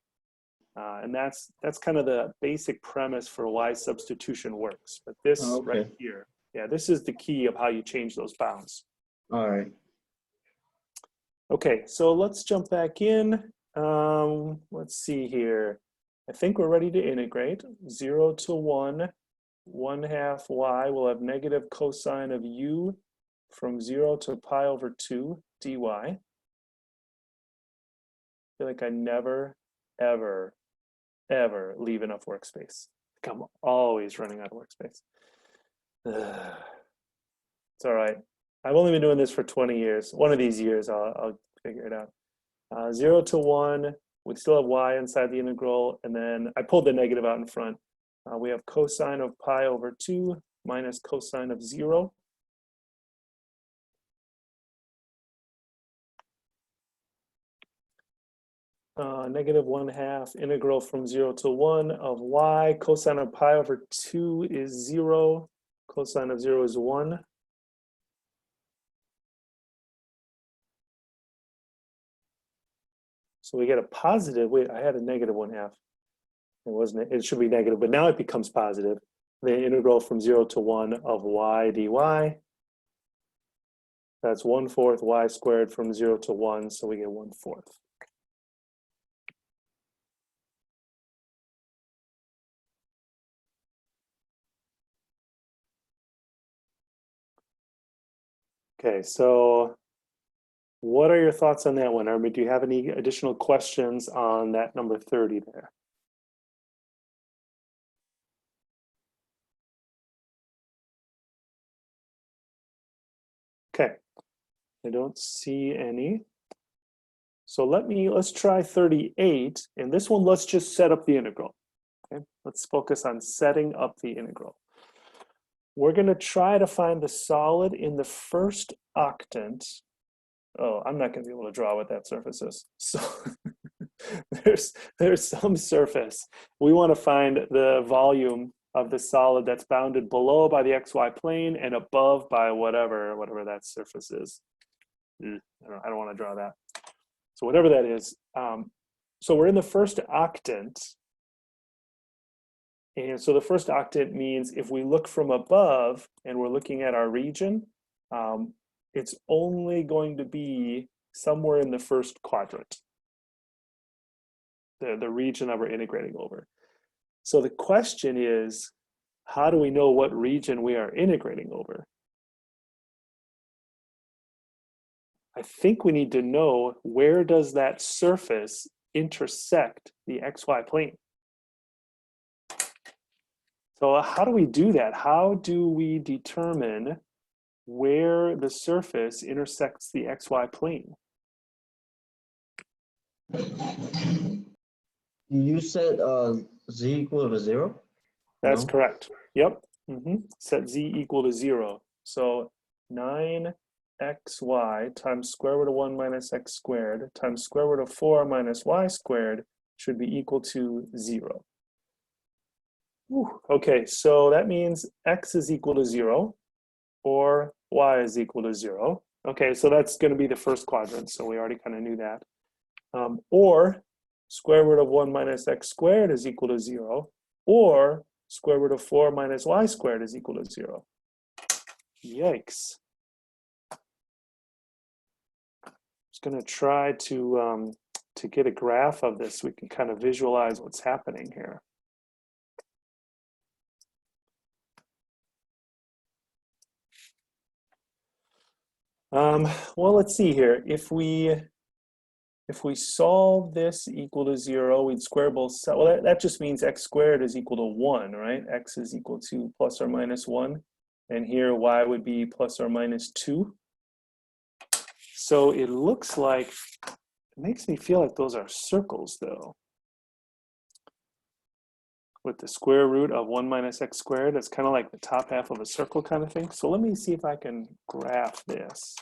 And that's kind of the basic premise for why substitution works. But this right here, yeah, this is the key of how you change those bounds. All right. Okay, so let's jump back in. Let's see here. I think we're ready to integrate. 0 to 1, 1/2 y will have negative cosine of u from 0 to pi over 2 dy. I feel like I never, ever, ever leave enough workspace. I'm always running out of workspace. It's all right. I've only been doing this for 20 years. One of these years, I'll figure it out. 0 to 1, we still have y inside the integral, and then I pulled the negative out in front. We have cosine of pi over 2 minus cosine of 0. Negative 1/2 integral from 0 to 1 of y. Cosine of pi over 2 is 0. Cosine of 0 is 1. So we get a positive. Wait, I had a negative 1/2. It wasn't. It should be negative, but now it becomes positive. The integral from 0 to 1 of y dy. That's 1/4 y squared from 0 to 1, so we get 1/4. Okay, so what are your thoughts on that one, Army? Do you have any additional questions on that number 30 there? Okay, I don't see any. So let's try 38, and this one, let's just set up the integral. Okay, let's focus on setting up the integral. We're going to try to find the solid in the first octant. Oh, I'm not going to be able to draw what that surface is. So there's some surface. We want to find the volume of the solid that's bounded below by the xy plane and above by whatever that surface is. I don't want to draw that. So whatever that is. So we're in the first octant. And so the first octant means if we look from above and we're looking at our region, it's only going to be somewhere in the first quadrant, the region that we're integrating over. So the question is, how do we know what region we are integrating over? I think we need to know, where does that surface intersect the xy plane? So how do we do that? How do we determine where the surface intersects the xy plane? You said z equal to 0? That's No? correct. Yep. Set z equal to 0. So 9xy times square root of 1 minus x squared times square root of 4 minus y squared should be equal to 0. Whew. Okay, so that means x is equal to 0 or y is equal to 0. Okay, so that's going to be the first quadrant, so we already kind of knew that. Or square root of 1 minus x squared is equal to 0, or square root of 4 minus y squared is equal to 0. Yikes. Just going to try to get a graph of this so we can kind of visualize what's happening here. Well, let's see here. If we solve this equal to 0, we'd square both sides. Well, that just means x squared is equal to 1, right? X is equal to plus or minus 1. And here y would be plus or minus 2. So it looks like, it makes me feel like those are circles though. With the square root of 1 minus x squared, it's kind of like the top half of a circle kind of thing. So let me see if I can graph this.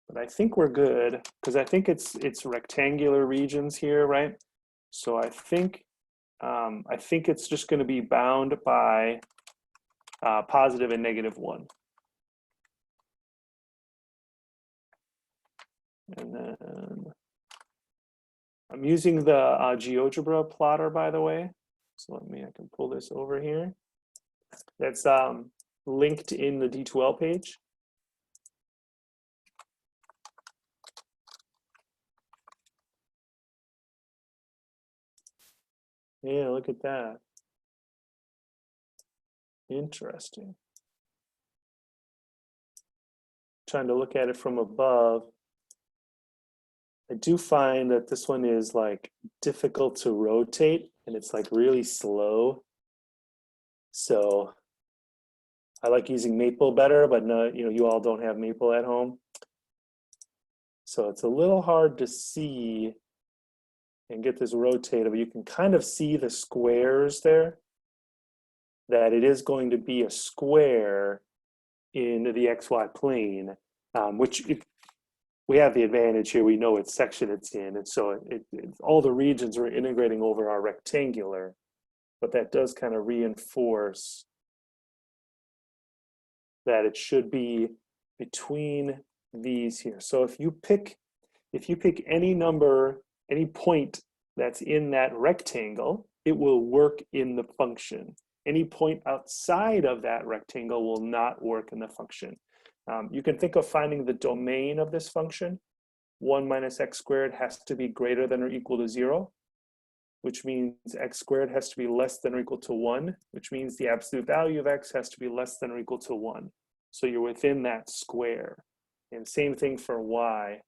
But I think we're good because I think it's rectangular regions here, right? So I think it's just going to be bound by positive and negative 1. And then I'm using the Geogebra Plotter, by the way. So I can pull this over here. That's linked in the D2L page. Yeah, look at that. Interesting. Trying to look at it from above. I do find that this one is like difficult to rotate and it's like really slow. So I like using Maple better, but no, you all don't have Maple at home. So it's a little hard to see and get this rotated, but you can kind of see the squares there, that it is going to be a square in the XY plane, which we have the advantage here, we know what section it's in, and so all the regions are integrating over our rectangular, but that does kind of reinforce that it should be between these here. So if you pick any number, any point that's in that rectangle, it will work in the function. Any point outside of that rectangle will not work in the function. You can think of finding the domain of this function. 1 minus x squared has to be greater than or equal to 0, which means x squared has to be less than or equal to 1, which means the absolute value of x has to be less than or equal to 1. So you're within that square. And same thing for y.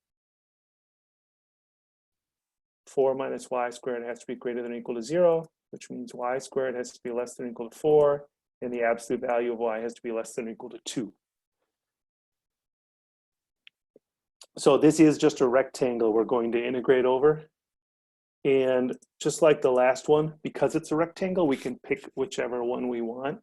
4 minus y squared has to be greater than or equal to 0, which means y squared has to be less than or equal to 4, and the absolute value of y has to be less than or equal to 2. So this is just a rectangle we're going to integrate over. And just like the last one, because it's a rectangle, we can pick whichever one we want.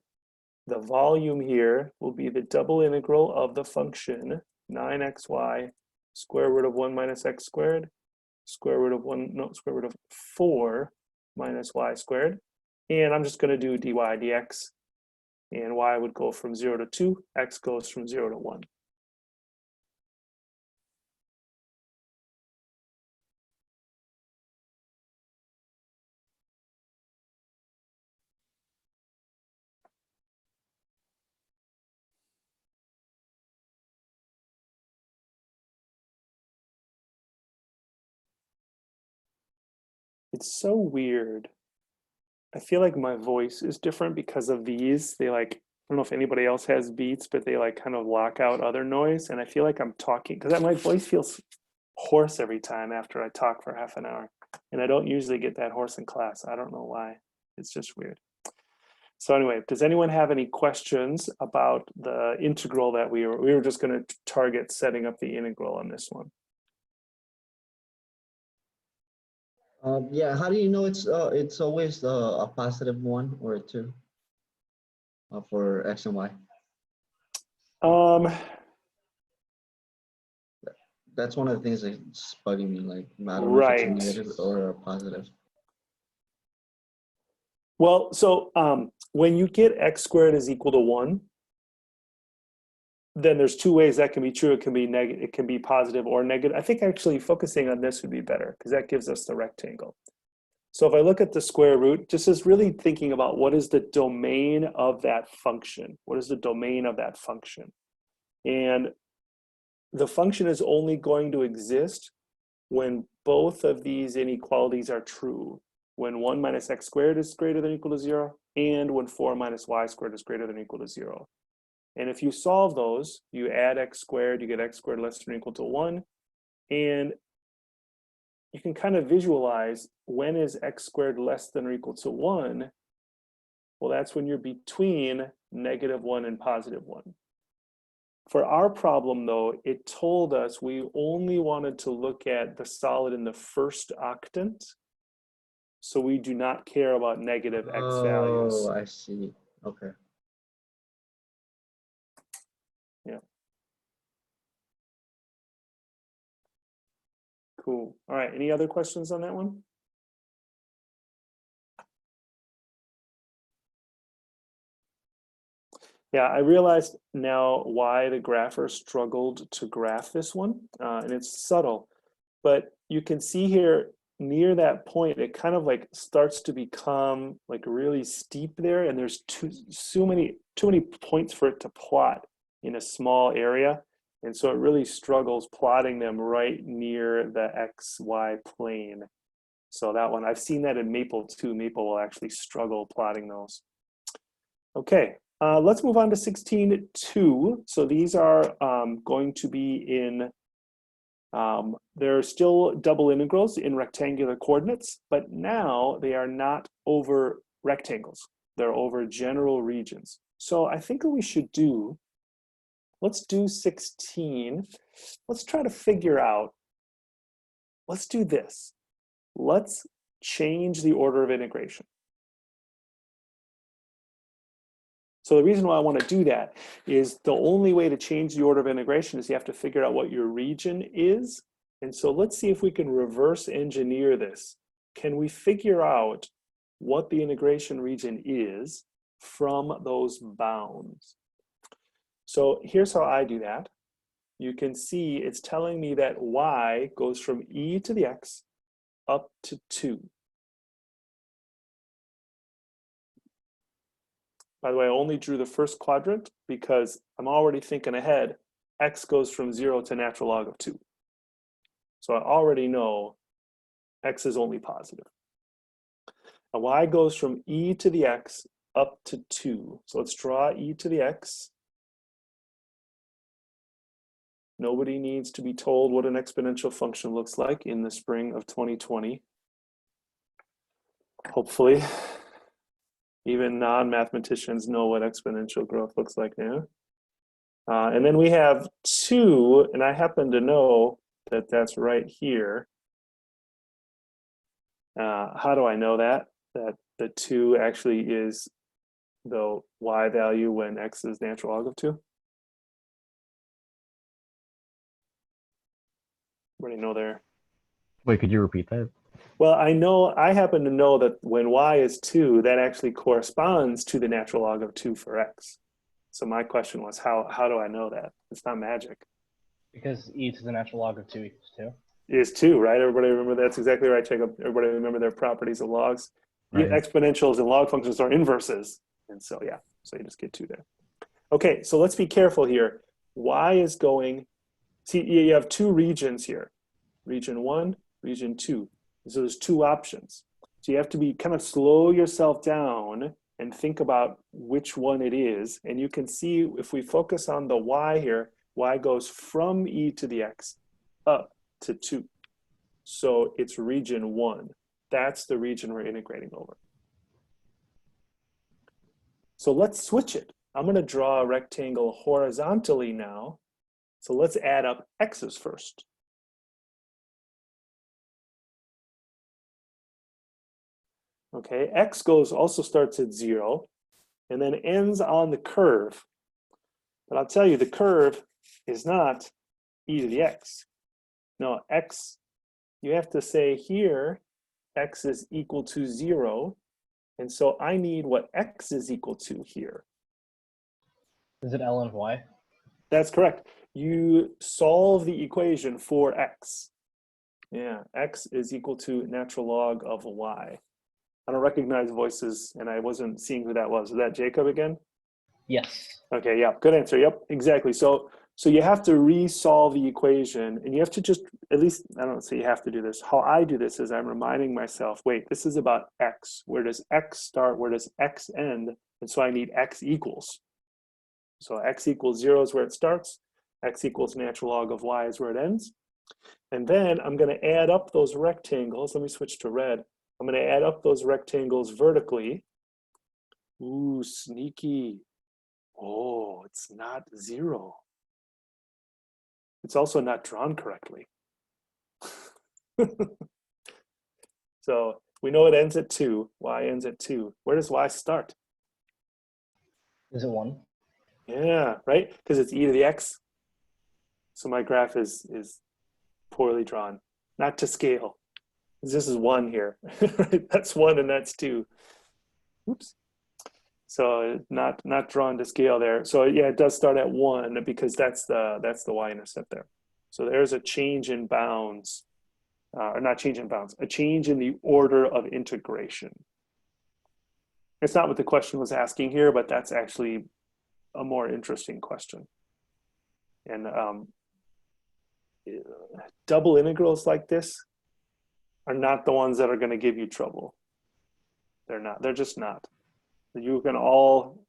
The volume here will be the double integral of the function 9xy square root of 1 minus x squared, square root of 4 minus y squared. And I'm just going to do dy dx. And y would go from 0 to 2, x goes from 0 to 1. It's so weird. I feel like my voice is different because of these. They like, I don't know if anybody else has beats, but they like kind of lock out other noise. And I feel like I'm talking, because my voice feels hoarse every time after I talk for half an hour. And I don't usually get that hoarse in class. I don't know why. It's just weird. So anyway, does anyone have any questions about the integral that we were just going to target setting up the integral on this one? Yeah, how do you know it's always a positive 1 or a 2 for x and y? That's one of the things that's bugging me. Like, I don't know if it's a Right. negative or a positive. Well, so when you get x squared is equal to 1, then there's two ways that can be true. It can be negative, it can be positive or negative. I think actually focusing on this would be better because that gives us the rectangle. So if I look at the square root, just as really thinking about what is the domain of that function? What is the domain of that function? And the function is only going to exist when both of these inequalities are true. When 1 minus x squared is greater than or equal to 0, and when 4 minus y squared is greater than or equal to 0. And if you solve those, you add x squared, you get x squared less than or equal to 1, and you can kind of visualize when is x squared less than or equal to 1. Well, that's when you're between -1 and +1. For our problem, though, it told us we only wanted to look at the solid in the first octant. So we do not care about negative x values. Oh, I see. Okay. Yeah. Cool. All right. Any other questions on that one? Yeah, I realized now why the grapher struggled to graph this one, and it's subtle, but you can see here near that point, it kind of like starts to become like really steep there, and there's too many points for it to plot in a small area, and so it really struggles plotting them right near the XY plane. So that one, I've seen that in Maple too. Maple will actually struggle plotting those. Okay. Let's move on to 16.2. So these are going to be in, they're still double integrals in rectangular coordinates, but now they are not over rectangles. They're over general regions. So I think what we should do, let's do 16. Let's try to figure out, let's do this. Let's change the order of integration. So the reason why I want to do that is the only way to change the order of integration is you have to figure out what your region is. And so let's see if we can reverse engineer this. Can we figure out what the integration region is from those bounds? So here's how I do that. You can see it's telling me that y goes from e to the x up to 2. By the way, I only drew the first quadrant because I'm already thinking ahead. X goes from 0 to natural log of 2. So I already know x is only positive. Now y goes from e to the x up to 2. So let's draw e to the x. Nobody needs to be told what an exponential function looks like in the spring of 2020. Hopefully. Even non-mathematicians know what exponential growth looks like now. And then we have 2, and I happen to know that that's right here. How do I know that? That the 2 actually is the y value when x is natural log of 2? What do you know there? Wait, could you repeat that? Well, I happen to know that when y is 2, that actually corresponds to the natural log of 2 for x. So my question was, how do I know that? It's not magic. Because e to the natural log of 2 equals 2. Is 2, right? Everybody remember that's exactly right, Jacob. Everybody remember their properties of logs. Right. Exponentials and log functions are inverses. And so, yeah, so you just get 2 there. Okay, so let's be careful here. Y is going, see, you have 2 regions here. Region 1, region 2. So there's 2 options. So you have to be kind of slow yourself down and think about which one it is. And you can see if we focus on the y here, y goes from e to the x up to 2. So it's region 1. That's the region we're integrating over. So let's switch it. I'm going to draw a rectangle horizontally now. So let's add up x's first. Okay, x also starts at 0 and then ends on the curve. But I'll tell you, the curve is not e to the x. No, x, you have to say here, x is equal to 0. And so I need what x is equal to here. Is it ln y? That's correct. You solve the equation for x. Yeah, x is equal to natural log of y. I don't recognize voices, and I wasn't seeing who that was. Is that Jacob again? Yes. Okay, yeah, good answer. Yep, exactly. So you have to resolve the equation, and you have to just, at least, I don't say you have to do this. How I do this is I'm reminding myself, wait, this is about x. Where does x start? Where does x end? And so I need x equals. So x equals 0 is where it starts. X equals natural log of y is where it ends. And then I'm going to add up those rectangles. Let me switch to red. I'm going to add up those rectangles vertically. Ooh, sneaky. Oh, it's not 0. It's also not drawn correctly. So we know it ends at 2. Y ends at 2. Where does y start? Is it 1? Yeah, right? Because it's e to the x. So my graph is poorly drawn. Not to scale. This is 1 here. Right? That's 1 and that's 2. Oops. So not drawn to scale there. So yeah, it does start at 1 because that's the y-intercept there. So there's a change in bounds, or not change in bounds, a change in the order of integration. It's not what the question was asking here, but that's actually a more interesting question. And double integrals like this are not the ones that are going to give you trouble. They're not. They're just not. You can all,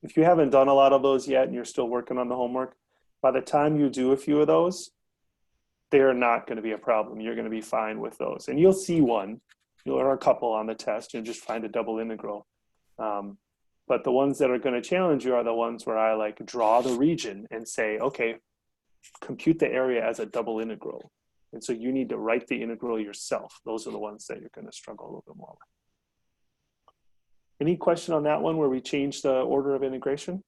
if you haven't done a lot of those yet and you're still working on the homework, by the time you do a few of those, they're not going to be a problem. You're going to be fine with those. And you'll see one, you'll learn a couple on the test and just find a double integral. But the ones that are going to challenge you are the ones where I like draw the region and say, okay, compute the area as a double integral. And so you need to write the integral yourself. Those are the ones that you're going to struggle a little bit more with. Any question on that one where we change the order of integration?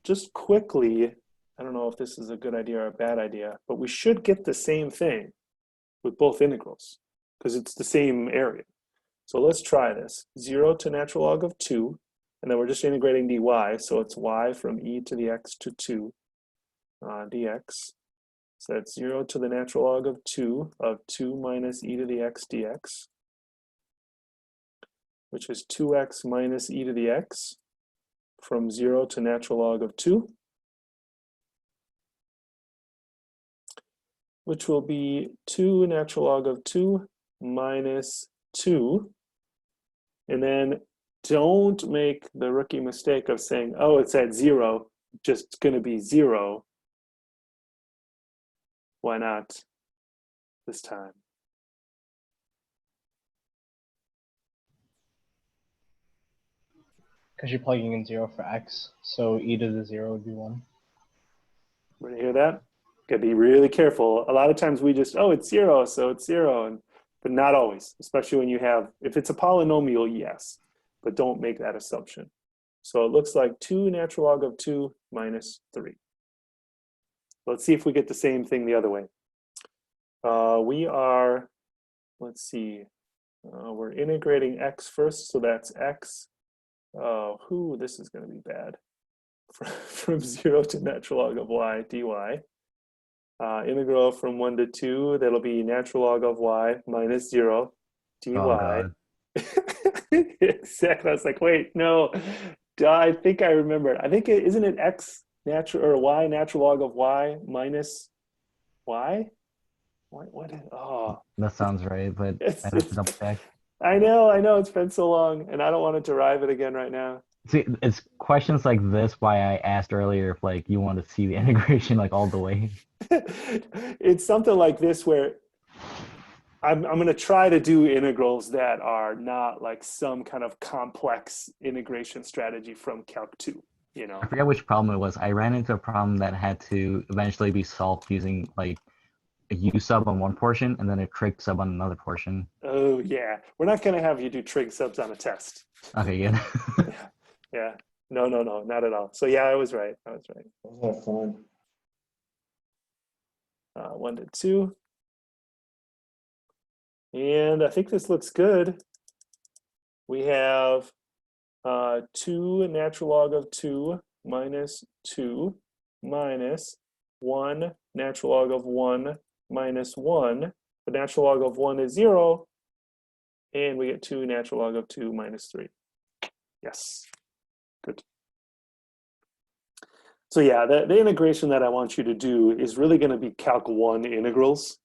Just quickly, I don't know if this is a good idea or a bad idea, but we should get the same thing with both integrals because it's the same area. So let's try this. 0 to natural log of 2, and then we're just integrating dy, so it's y from e to the x to 2 dx. So that's 0 to the natural log of 2 minus e to the x dx, which is 2x minus e to the x from 0 to natural log of 2, which will be 2 natural log of 2 minus 2. And then don't make the rookie mistake of saying, oh, it's at 0, just going to be 0. Why not this time? Because you're plugging in 0 for x, so e to the 0 would be 1. Everybody hear that? Gotta be really careful. A lot of times we just, oh, it's 0, so it's 0, but not always, especially when you have, if it's a polynomial, yes, but don't make that assumption. So it looks like 2 natural log of 2 minus 3. Let's see if we get the same thing the other way. We are, let's see, we're integrating x first, so that's x. This is going to be bad. From 0 to natural log of y dy. Integral from 1 to 2, that'll be natural log of y minus 0 dy. Oh, God. Exactly. I was like, wait, no. I think I remembered. I think isn't it x natural or y natural log of y minus y? What is, oh. That sounds right, but I have to double check. I know, it's been so long, and I don't want to derive it again right now. See, it's questions like this why I asked earlier if like you want to see the integration like all the way. It's something like this where I'm going to try to do integrals that are not like some kind of complex integration strategy from Calc 2, you know. I forget which problem it was. I ran into a problem that had to eventually be solved using like a U sub on one portion and then a trig sub on another portion. Oh yeah, we're not going to have you do trig subs on a test. Okay, good. Yeah. No, not at all. So yeah, I was right. Those are fun. 1 to 2. And I think this looks good. We have 2 natural log of 2 minus 2 minus 1 natural log of 1 minus 1. The natural log of 1 is 0. And we get 2 natural log of 2 minus 3. Yes, good. So yeah, the integration that I want you to do is really going to be Calc 1 integrals.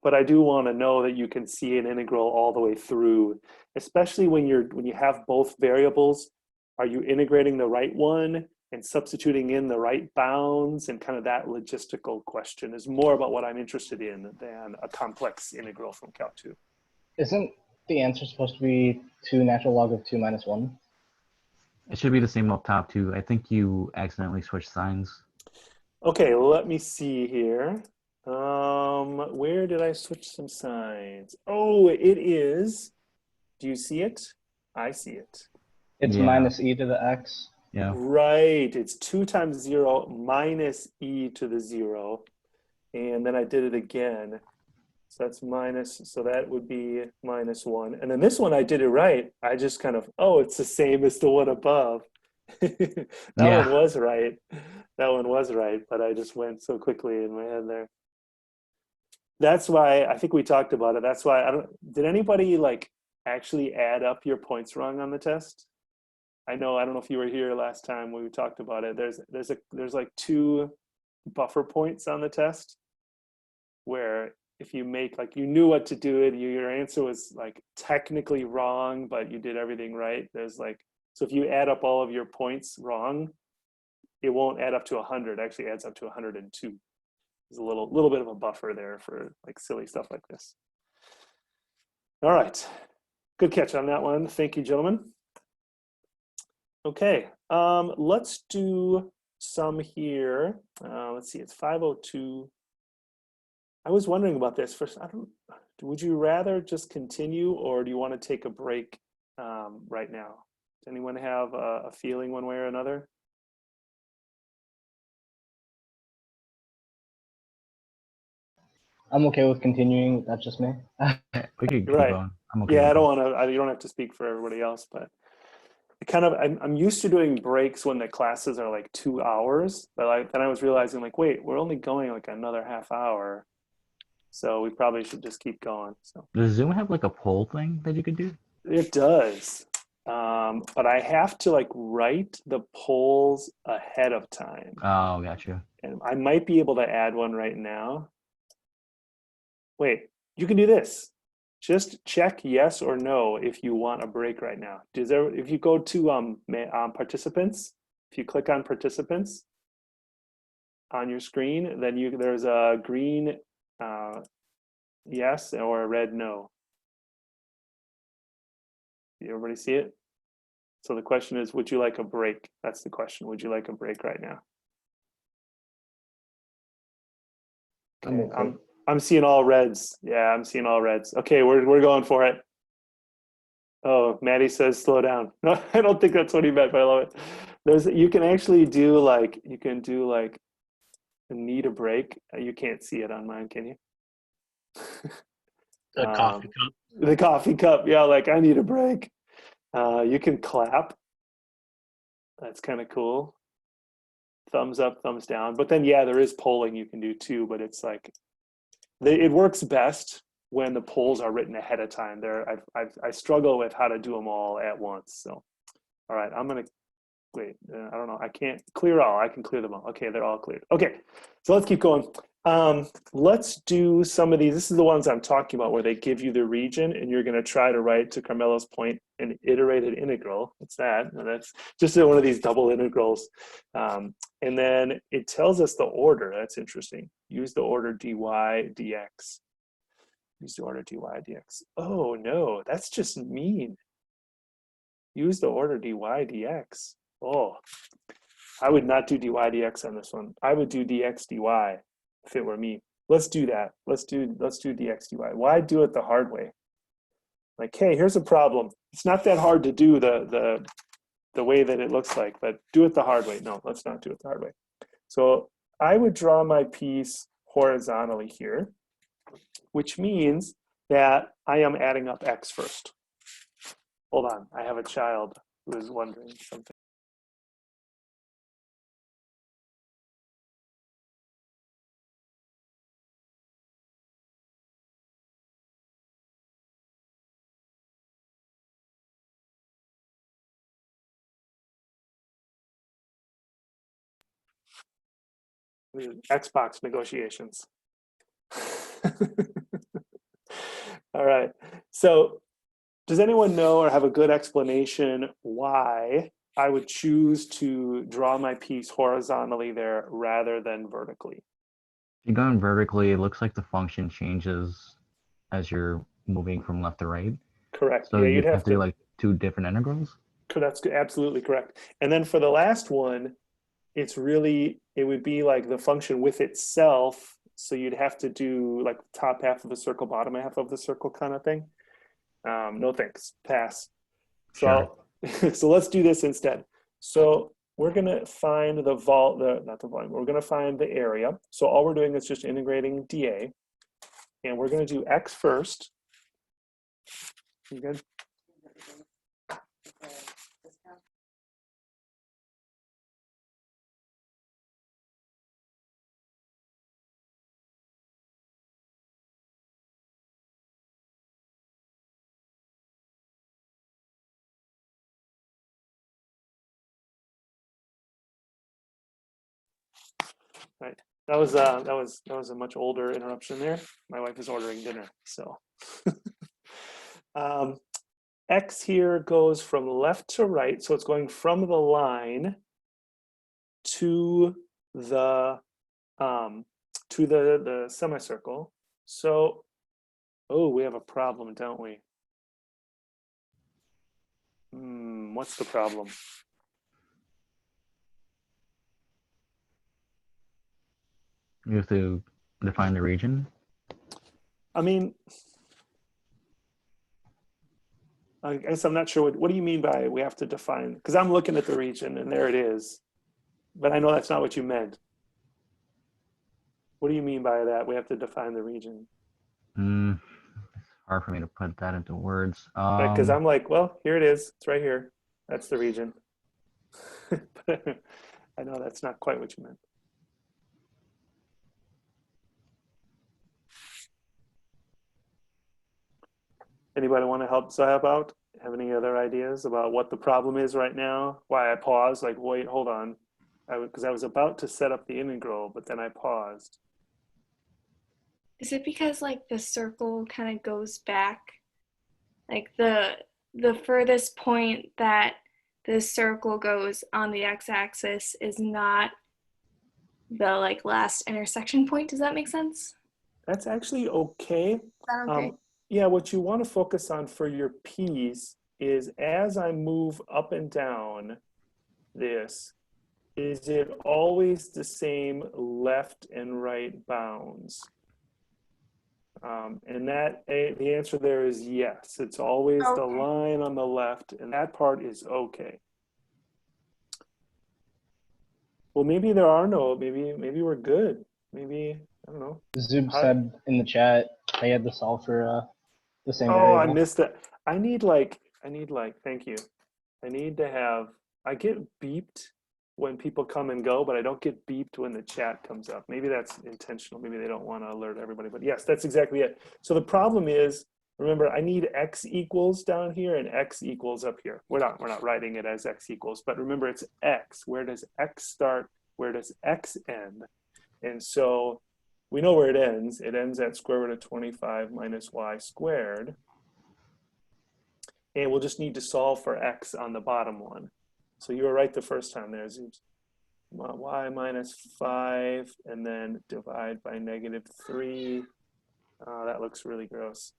But I do want to know that you can see an integral all the way through, especially when you have both variables. Are you integrating the right one and substituting in the right bounds? And kind of that logistical question is more about what I'm interested in than a complex integral from Calc 2. Isn't the answer supposed to be 2 natural log of 2 minus 1? It should be the same up top too. I think you accidentally switched signs. Okay, let me see here. Where did I switch some signs? Oh, it is. Do you see it? I see it. It's Yeah. minus e to the x. Yeah. Right. It's 2 times 0 minus e to the 0. And then I did it again. So that's minus, so that would be minus 1. And then this one, I did it right. I just kind of, oh, it's the same as the one above. That one was right. That one was right, but I just went so quickly in my head there. That's why, I think we talked about it. That's why, did anybody like actually add up your points wrong on the test? I don't know if you were here last time when we talked about it. There's like 2 buffer points on the test where if you make, like, you knew what to do it, your answer was like technically wrong, but you did everything right. There's like, so if you add up all of your points wrong, it won't add up to 100. It actually adds up to 102. There's a little bit of a buffer there for like silly stuff like this. All right, good catch on that one. Thank you, gentlemen. Okay, let's do some here. Let's see, it's 5:02. I was wondering about this. First, would you rather just continue or do you want to take a break right now? Does anyone have a feeling one way or another? I'm okay with continuing. That's just me. We could keep Right. going. I'm okay. Yeah, with I don't want to. You don't have to speak for everybody else, but I'm used to doing breaks when the classes are like 2 hours. But then I was realizing like, wait, we're only going like another half hour, so we probably should just keep going. So Does Zoom have like a poll thing that you could do? it does, but I have to like write the polls ahead of time, Oh, gotcha. and I might be able to add one right now. Wait, you can do this. Just check yes or no if you want a break right now. If you go to participants, if you click on participants on your screen, then there's a green yes or a red no. Everybody see it? So the question is, would you like a break? That's the question. Would you like a break right now? Okay, I'm seeing all reds. Yeah, I'm seeing all reds. Okay, we're going for it. Oh, Maddie says slow down. No, I don't think that's what he meant, but I love it. You can actually do like, need a break. You can't see it on mine, can you? The coffee cup. The coffee cup. Yeah, like I need a break. You can clap. That's kind of cool. Thumbs up, thumbs down. But then, yeah, there is polling you can do too, but it's like, it works best when the polls are written ahead of time. I struggle with how to do them all at once. So, all right, I'm gonna wait. I don't know. I can't clear all. I can clear them all. Okay, they're all cleared. Okay, so let's keep going. Let's do some of these. This is the ones I'm talking about where they give you the region and you're going to try to write, to Carmelo's point, an iterated integral. What's that? No, that's just one of these double integrals. And then it tells us the order. That's interesting. Use the order dy dx. Use the order dy dx. Oh no, that's just mean. Use the order dy dx. Oh, I would not do dy dx on this one. I would do dx dy. If it were me. Let's do that. Let's do dx dy. Why do it the hard way? Like, hey, here's a problem. It's not that hard to do the way that it looks like, but do it the hard way. No, let's not do it the hard way. So I would draw my piece horizontally here, which means that I am adding up x first. Hold on, I have a child who is wondering something. Xbox negotiations. All right. So does anyone know or have a good explanation why I would choose to draw my piece horizontally there rather than vertically? If you're going vertically, it looks like the function changes as you're moving from left to right. Correct. So yeah, you'd have to do like two different integrals? That's absolutely correct. And then for the last one, it would be like the function with itself. So you'd have to do like top half of the circle, bottom half of the circle kind of thing. No thanks, pass. So, Sure. So let's do this instead. So we're gonna find not the volume, we're gonna find the area. So all we're doing is just integrating dA. And we're gonna do x first. You good? Right. That was a much older interruption there. My wife is ordering dinner, so. X here goes from left to right, so it's going from the line to the semicircle. So, oh, we have a problem, don't we? What's the problem? You have to define the region. I mean, I guess I'm not sure what do you mean by we have to define? Because I'm looking at the region and there it is, but I know that's not what you meant. What do you mean by that? We have to define the region. It's hard for me to put that into words. Because I'm like, well, here it is. It's right here. That's the region. But I know that's not quite what you meant. Anybody want to help Zahab out? Have any other ideas about what the problem is right now? Why I paused, like, wait, hold on. Because I was about to set up the integral, but then I paused. Is it because like the circle kind of goes back? Like the furthest point that the circle goes on the x-axis is not the like last intersection point. Does that make sense? That's actually okay. Okay. Yeah, what you want to focus on for your piece is as I move up and down this, is it always the same left and right bounds? And that the answer there is yes. It's always the line on the left, and that part is okay. Well, maybe there are maybe we're good. Maybe, I don't know. Zub said in the chat I had to solve for the same Oh, variable. I missed that. I need like, thank you. I get beeped when people come and go, but I don't get beeped when the chat comes up. Maybe that's intentional. Maybe they don't want to alert everybody, but yes, that's exactly it. So the problem is, remember, I need x equals down here and x equals up here. We're not writing it as x equals, but remember it's x. Where does x start? Where does x end? And so we know where it ends. It ends at square root of 25 minus y squared. And we'll just need to solve for x on the bottom one. So you were right the first time there, Zoobs. Y minus 5, and then divide by -3. That looks really gross.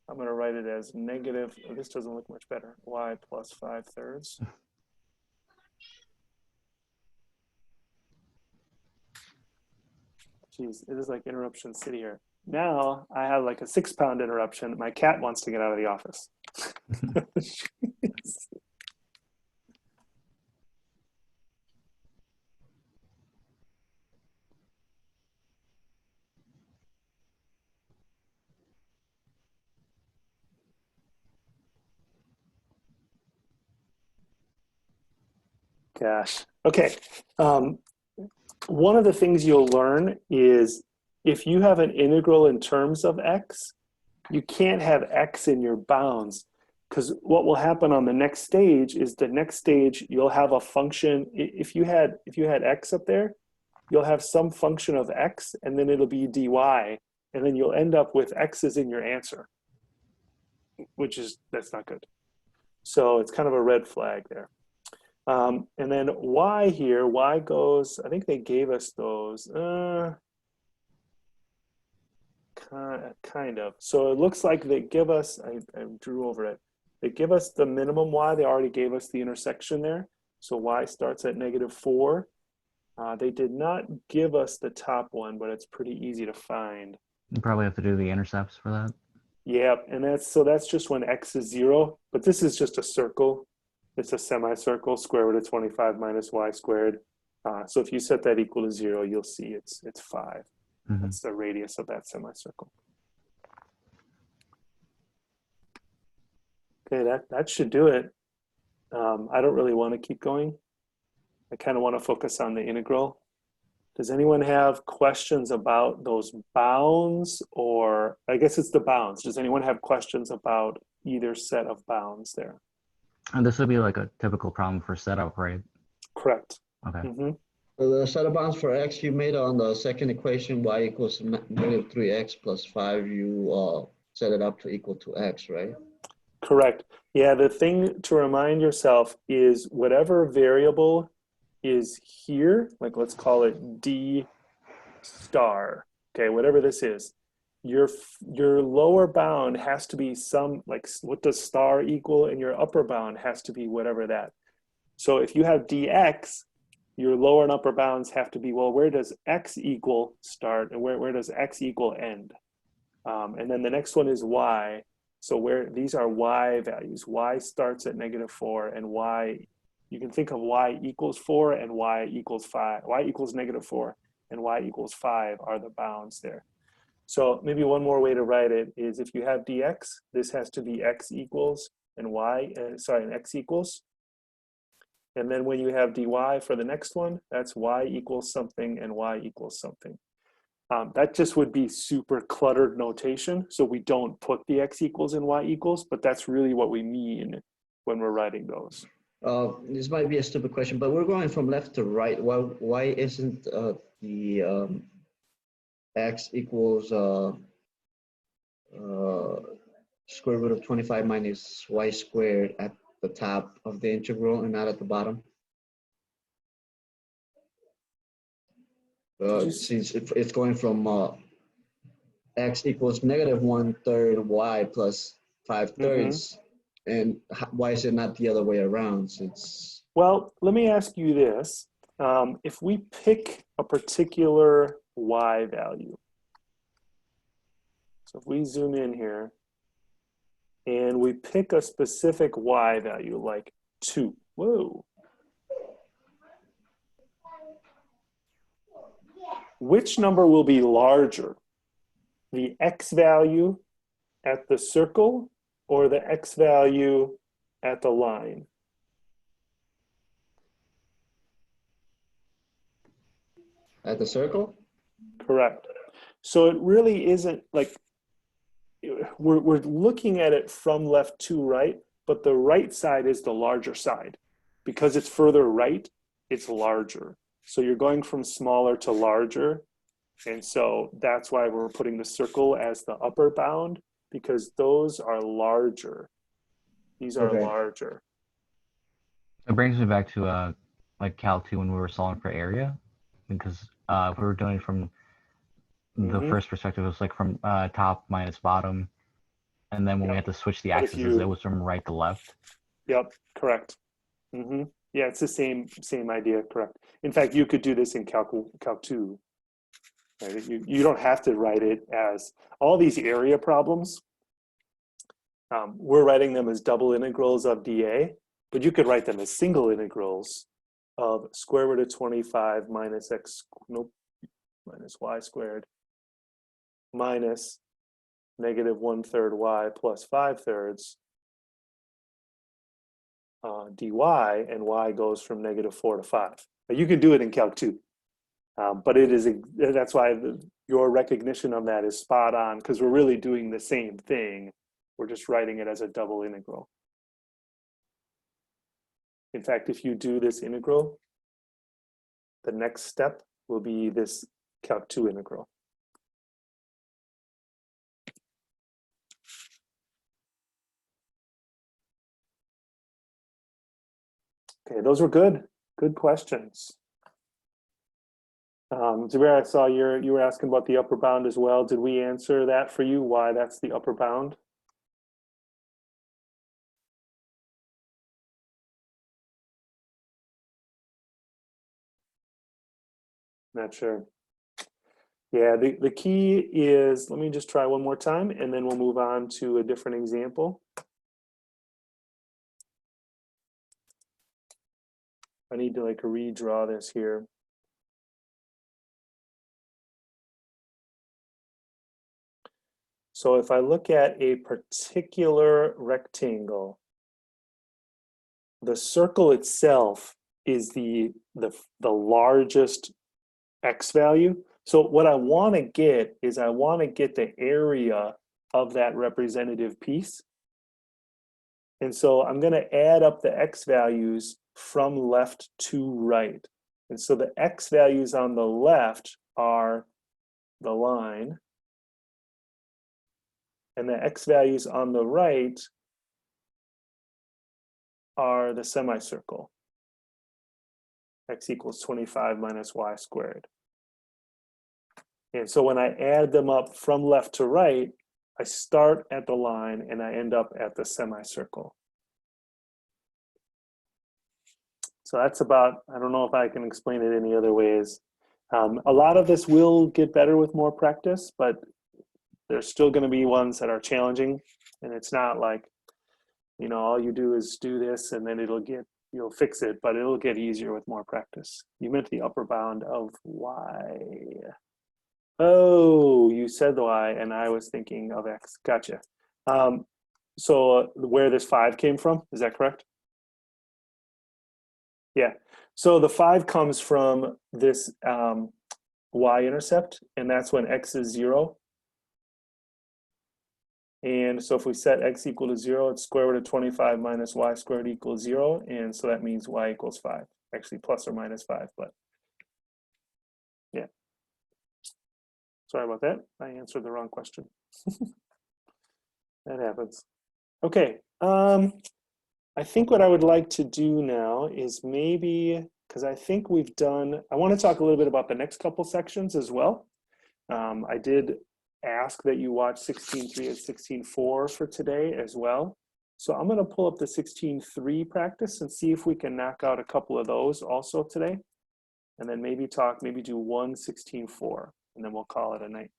I'm going to write it as negative. Oh, this doesn't look much better. Y plus 5/3. Jeez, it is like interruption city here. Now I have like a 6-pound interruption. My cat wants to get out of the office. Gosh. Okay. One of the things you'll learn is if you have an integral in terms of x, you can't have x in your bounds, because what will happen on the next stage is the next stage you'll have a function. If you had x up there, you'll have some function of x, and then it'll be dy, and then you'll end up with x's in your answer, that's not good. So it's kind of a red flag there. And then y here, y goes, I think they gave us those, kind of. So it looks like they give us, I drew over it, they give us the minimum y, they already gave us the intersection there. So y starts at -4. They did not give us the top one, but it's pretty easy to find. You probably have to do the intercepts for that. Yeah, and that's just when x is 0, but this is just a circle. It's a semicircle, square root of 25 minus y squared. So if you set that equal to 0, you'll see it's 5. Mm-hmm. That's the radius of that semicircle. Okay, that should do it. I don't really want to keep going. I kind of want to focus on the integral. Does anyone have questions about those bounds, or I guess it's the bounds. Does anyone have questions about either set of bounds there? And this would be like a typical problem for setup, right? Correct. Okay. Mm-hmm. So the set of bounds for x you made on the second equation, y equals -3x plus 5, you set it up to equal to x, right? Correct. Yeah, the thing to remind yourself is whatever variable is here, like let's call it d star, okay, whatever this is, your lower bound has to be some, like what does star equal, and your upper bound has to be whatever that. So if you have dx, your lower and upper bounds have to be, well, where does x equal start and where does x equal end? And then the next one is y. So where these are y values, y starts at -4, and y, you can think of y equals 4 and y equals 5, y equals -4 and y equals 5 are the bounds there. So maybe one more way to write it is if you have dx, this has to be x equals and and x equals. And then when you have dy for the next one, that's y equals something and y equals something. That just would be super cluttered notation. So we don't put the x equals and y equals, but that's really what we mean when we're writing those. This might be a stupid question, but we're going from left to right. Why isn't the x equals square root of 25 minus y squared at the top of the integral and not at the bottom? Since it's going from x equals -1/3 y plus 5/3, and why is it not the other way around? Since, well, let me ask you this. If we pick a particular y value, so if we zoom in here and we pick a specific y value like 2, whoa. Which number will be larger? The x value at the circle or the x value at the line? at the circle? Correct. So it really isn't like, we're looking at it from left to right, but the right side is the larger side. Because it's further right, it's larger. So you're going from smaller to larger. And so that's why we're putting the circle as the upper bound, because those are larger. These are Okay. larger. It brings me back to like Calc 2 when we were solving for area, because if we were doing it from the first perspective, it was like from top minus bottom, and then when we had to switch the But if axes, you- it was from right to left. Yep, correct. Yeah, it's the same idea, correct. In fact, you could do this in Calc 2. Right? You don't have to write it as all these area problems. We're writing them as double integrals of dA, but you could write them as single integrals of square root of 25 minus x, minus y squared minus negative 1/3 y plus 5/3 dy, and y goes from -4 to 5. Now, you can do it in Calc 2, but that's why your recognition of that is spot on, because we're really doing the same thing. We're just writing it as a double integral. In fact, if you do this integral, the next step will be this Calc 2 integral. Okay, those were good questions. Zubair, I saw you were asking about the upper bound as well. Did we answer that for you, why that's the upper bound? Not sure. Yeah, the key is, let me just try one more time, and then we'll move on to a different example. I need to like redraw this here. So if I look at a particular rectangle, the circle itself is the largest x value. So what I want to get is I want to get the area of that representative piece. And so I'm going to add up the x values from left to right. And so the x values on the left are the line, and the x values on the right are the semicircle. X equals 25 minus y squared. And so when I add them up from left to right, I start at the line and I end up at the semicircle. So that's about, I don't know if I can explain it any other ways. A lot of this will get better with more practice, but there's still going to be ones that are challenging. And it's not like, you know, all you do is do this and then you'll fix it, but it'll get easier with more practice. You meant the upper bound of y. Oh, you said the y, and I was thinking of x. Gotcha. So where this 5 came from, is that correct? Yeah. So the 5 comes from this y-intercept, and that's when x is 0. And so if we set x equal to 0, it's square root of 25 minus y squared equals 0. And so that means y equals 5. Actually, plus or minus 5, but yeah. Sorry about that. I answered the wrong question. That happens. Okay. I think what I would like to do now is maybe, because I think we've done, I want to talk a little bit about the next couple sections as well. I did ask that you watch 16.3 and 16.4 for today as well. So I'm going to pull up the 16.3 practice and see if we can knock out a couple of those also today. And then maybe do one 16.4, and then we'll call it a night.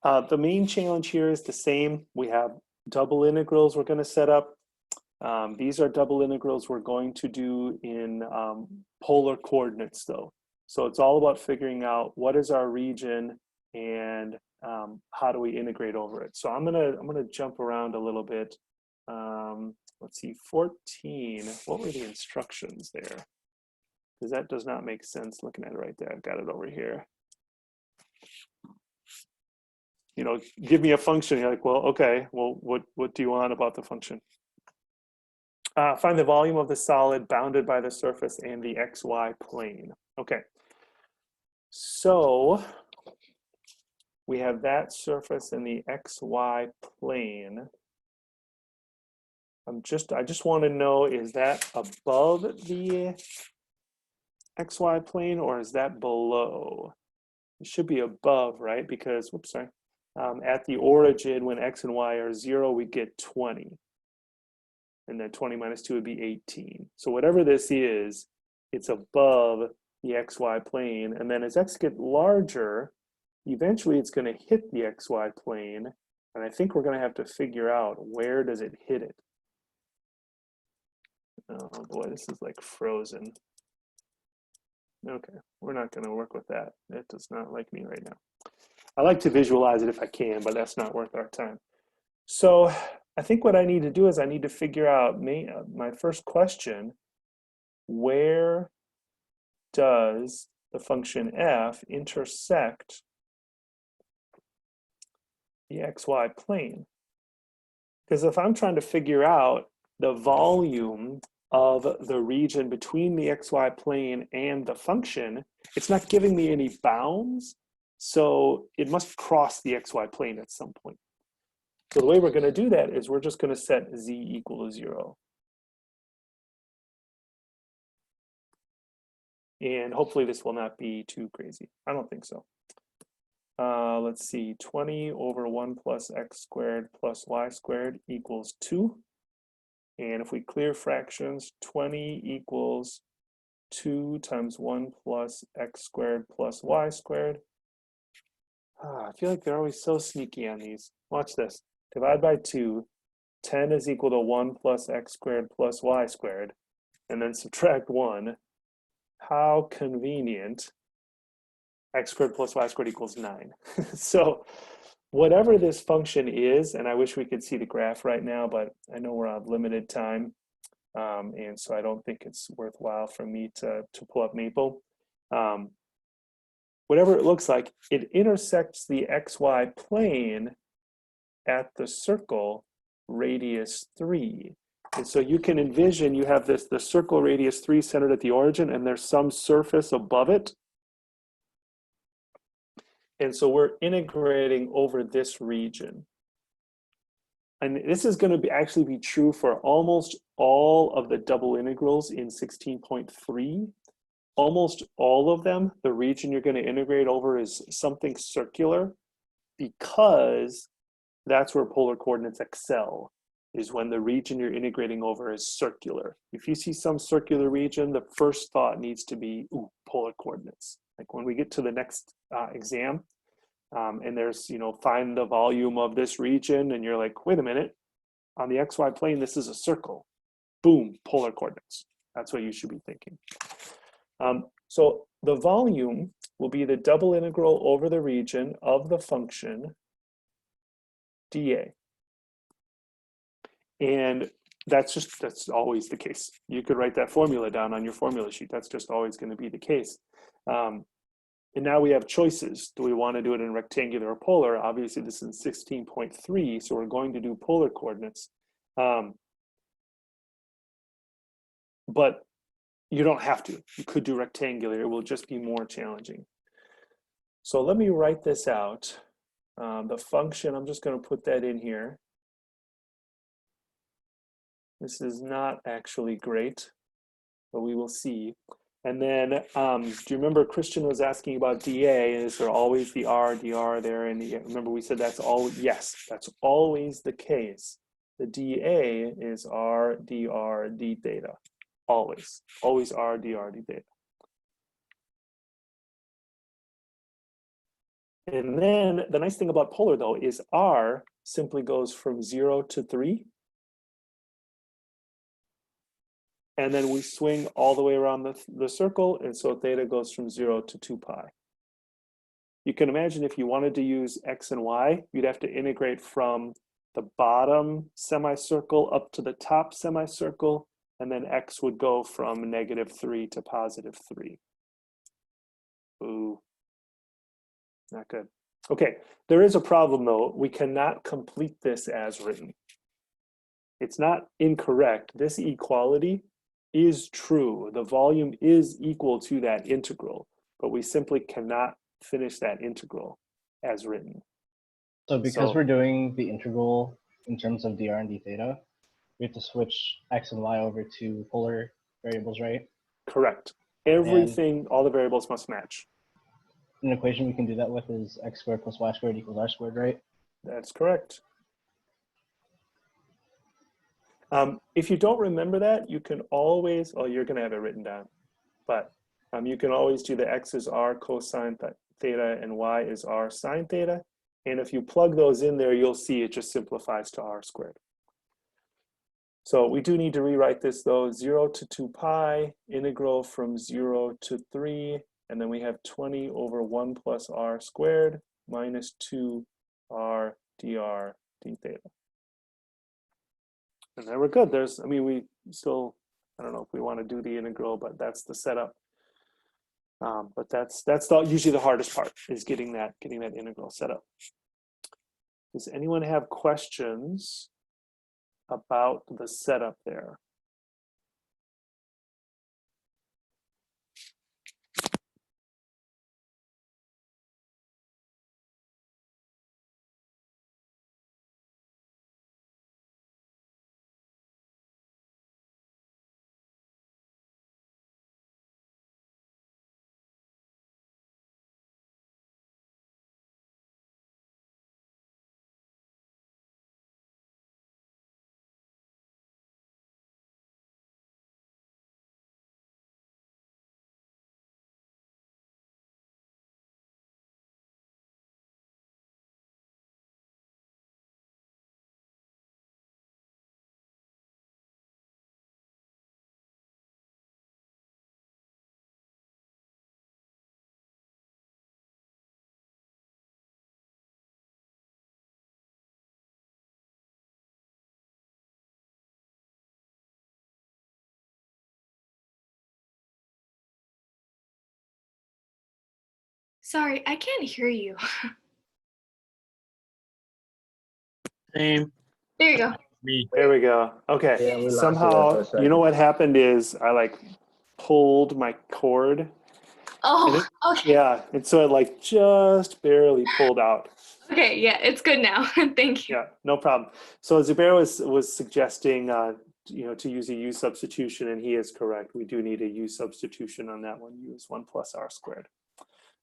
The main challenge here is the same. We have double integrals we're going to set up. These are double integrals we're going to do in polar coordinates though. So it's all about figuring out what is our region and how do we integrate over it. So I'm gonna jump around a little bit. Let's see, 14, what were the instructions there? Because that does not make sense looking at it right there. I've got it over here. You know, give me a function. You're like, well, okay, well, what do you want about the function? Find the volume of the solid bounded by the surface and the xy plane. Okay, so we have that surface and the xy plane. I just want to know, is that above the xy plane or is that below? It should be above, right? Because, whoops, sorry. At the origin, when x and y are 0, we get 20. And then 20 minus 2 would be 18. So whatever this is, it's above the xy plane. And then as x get larger, eventually it's going to hit the xy plane. And I think we're going to have to figure out, where does it hit it? Oh boy, this is like frozen. Okay, we're not going to work with that. It does not like me right now. I like to visualize it if I can, but that's not worth our time. So I think what I need to do is I need to figure out my first question: where does the function f intersect the xy plane? Because if I'm trying to figure out the volume of the region between the xy plane and the function, it's not giving me any bounds, so it must cross the xy plane at some point. So the way we're going to do that is we're just going to set z equal to 0. And hopefully this will not be too crazy. I don't think so. Let's see, 20 over 1 plus x squared plus y squared equals 2. And if we clear fractions, 20 equals 2 times 1 plus x squared plus y squared. I feel like they're always so sneaky on these. Watch this. Divide by 2. 10 is equal to 1 plus x squared plus y squared. And then subtract 1. How convenient. X squared plus y squared equals 9. So whatever this function is, and I wish we could see the graph right now, but I know we're on limited time. And so I don't think it's worthwhile for me to pull up Maple. Whatever it looks like, it intersects the xy plane at the circle radius 3. And so you can envision you have the circle radius 3 centered at the origin, and there's some surface above it. And so we're integrating over this region. And this is going to actually be true for almost all of the double integrals in 16.3. Almost all of them, the region you're going to integrate over is something circular, because that's where polar coordinates excel, is when the region you're integrating over is circular. If you see some circular region, the first thought needs to be, ooh, polar coordinates. Like when we get to the next exam, and there's, find the volume of this region, and you're like, wait a minute, on the xy plane, this is a circle. Boom, polar coordinates. That's what you should be thinking. So the volume will be the double integral over the region of the function dA. And that's always the case. You could write that formula down on your formula sheet. That's just always going to be the case. And now we have choices. Do we want to do it in rectangular or polar? Obviously, this is 16.3, so we're going to do polar coordinates. But you don't have to. You could do rectangular. It will just be more challenging. So let me write this out. The function, I'm just going to put that in here. This is not actually great, but we will see. And then, do you remember Christian was asking about dA? Is there always the r, dr there? And remember we said that's all, yes, that's always the case. The dA is r, dr, d theta. Always r, dr, d theta. And then the nice thing about polar though is r simply goes from 0 to 3. And then we swing all the way around the circle, and so theta goes from 0 to 2 pi. You can imagine if you wanted to use x and y, you'd have to integrate from the bottom semicircle up to the top semicircle, and then x would go from -3 to +3. Ooh, not good. Okay, there is a problem though. We cannot complete this as written. it's not incorrect. This equality is true. The volume is equal to that integral, but we simply cannot finish that integral as written. So because So- we're doing the integral in terms of dr and d theta, we have to switch x and y over to polar variables, right? Correct. Everything, all the variables must match. An equation we can do that with is x squared plus y squared equals r squared, right? That's correct. If you don't remember that, you can always, oh, you're going to have it written down, but you can always do the x is r cosine theta and y is r sine theta. And if you plug those in there, you'll see it just simplifies to r squared. So we do need to rewrite this though, 0 to 2 pi, integral from 0 to 3, and then we have 20 over 1 plus r squared minus 2 r dr d theta. And then we're good. There's, I mean, we still, I don't know if we want to do the integral, but that's the setup. But that's usually the hardest part, is getting that integral set up. Does anyone have questions about the setup there? Sorry, I can't hear you. Same. There you go. Me. There we go. Okay. Yeah, we lost you Somehow, there for a you know second. what happened is I like pulled my cord. Oh, okay. Yeah, and so it like just barely pulled out. Okay, yeah, it's good now. Thank you. Yeah, no problem. So Zubair was suggesting, you know, to use a u substitution, and he is correct. We do need a u substitution on that one. U is 1 plus r squared.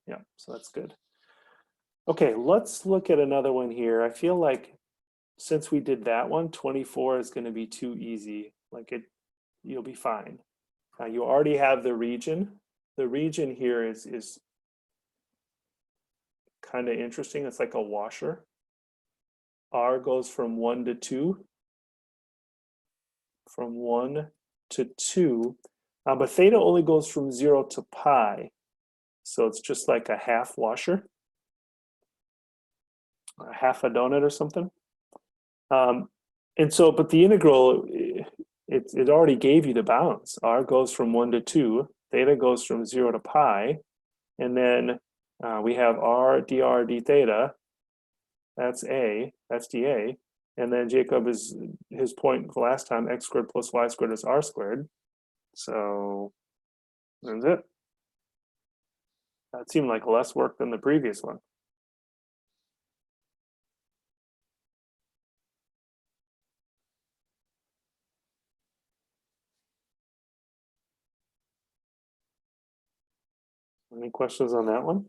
Yeah, so that's good. Okay, let's look at another one here. I feel like since we did that one, 24 is going to be too easy. Like you'll be fine. You already have the region. The region here is kind of interesting. It's like a washer. R goes from 1 to 2. From 1 to 2. But theta only goes from 0 to pi. So it's just like a half washer. A half a donut or something. And so, but the integral, it already gave you the bounds. R goes from 1 to 2. Theta goes from 0 to pi. And then we have r dr d theta. That's a, that's dA. And then Jacob is his point last time, x squared plus y squared is r squared. So that's it. That seemed like less work than the previous one. Any questions on that one?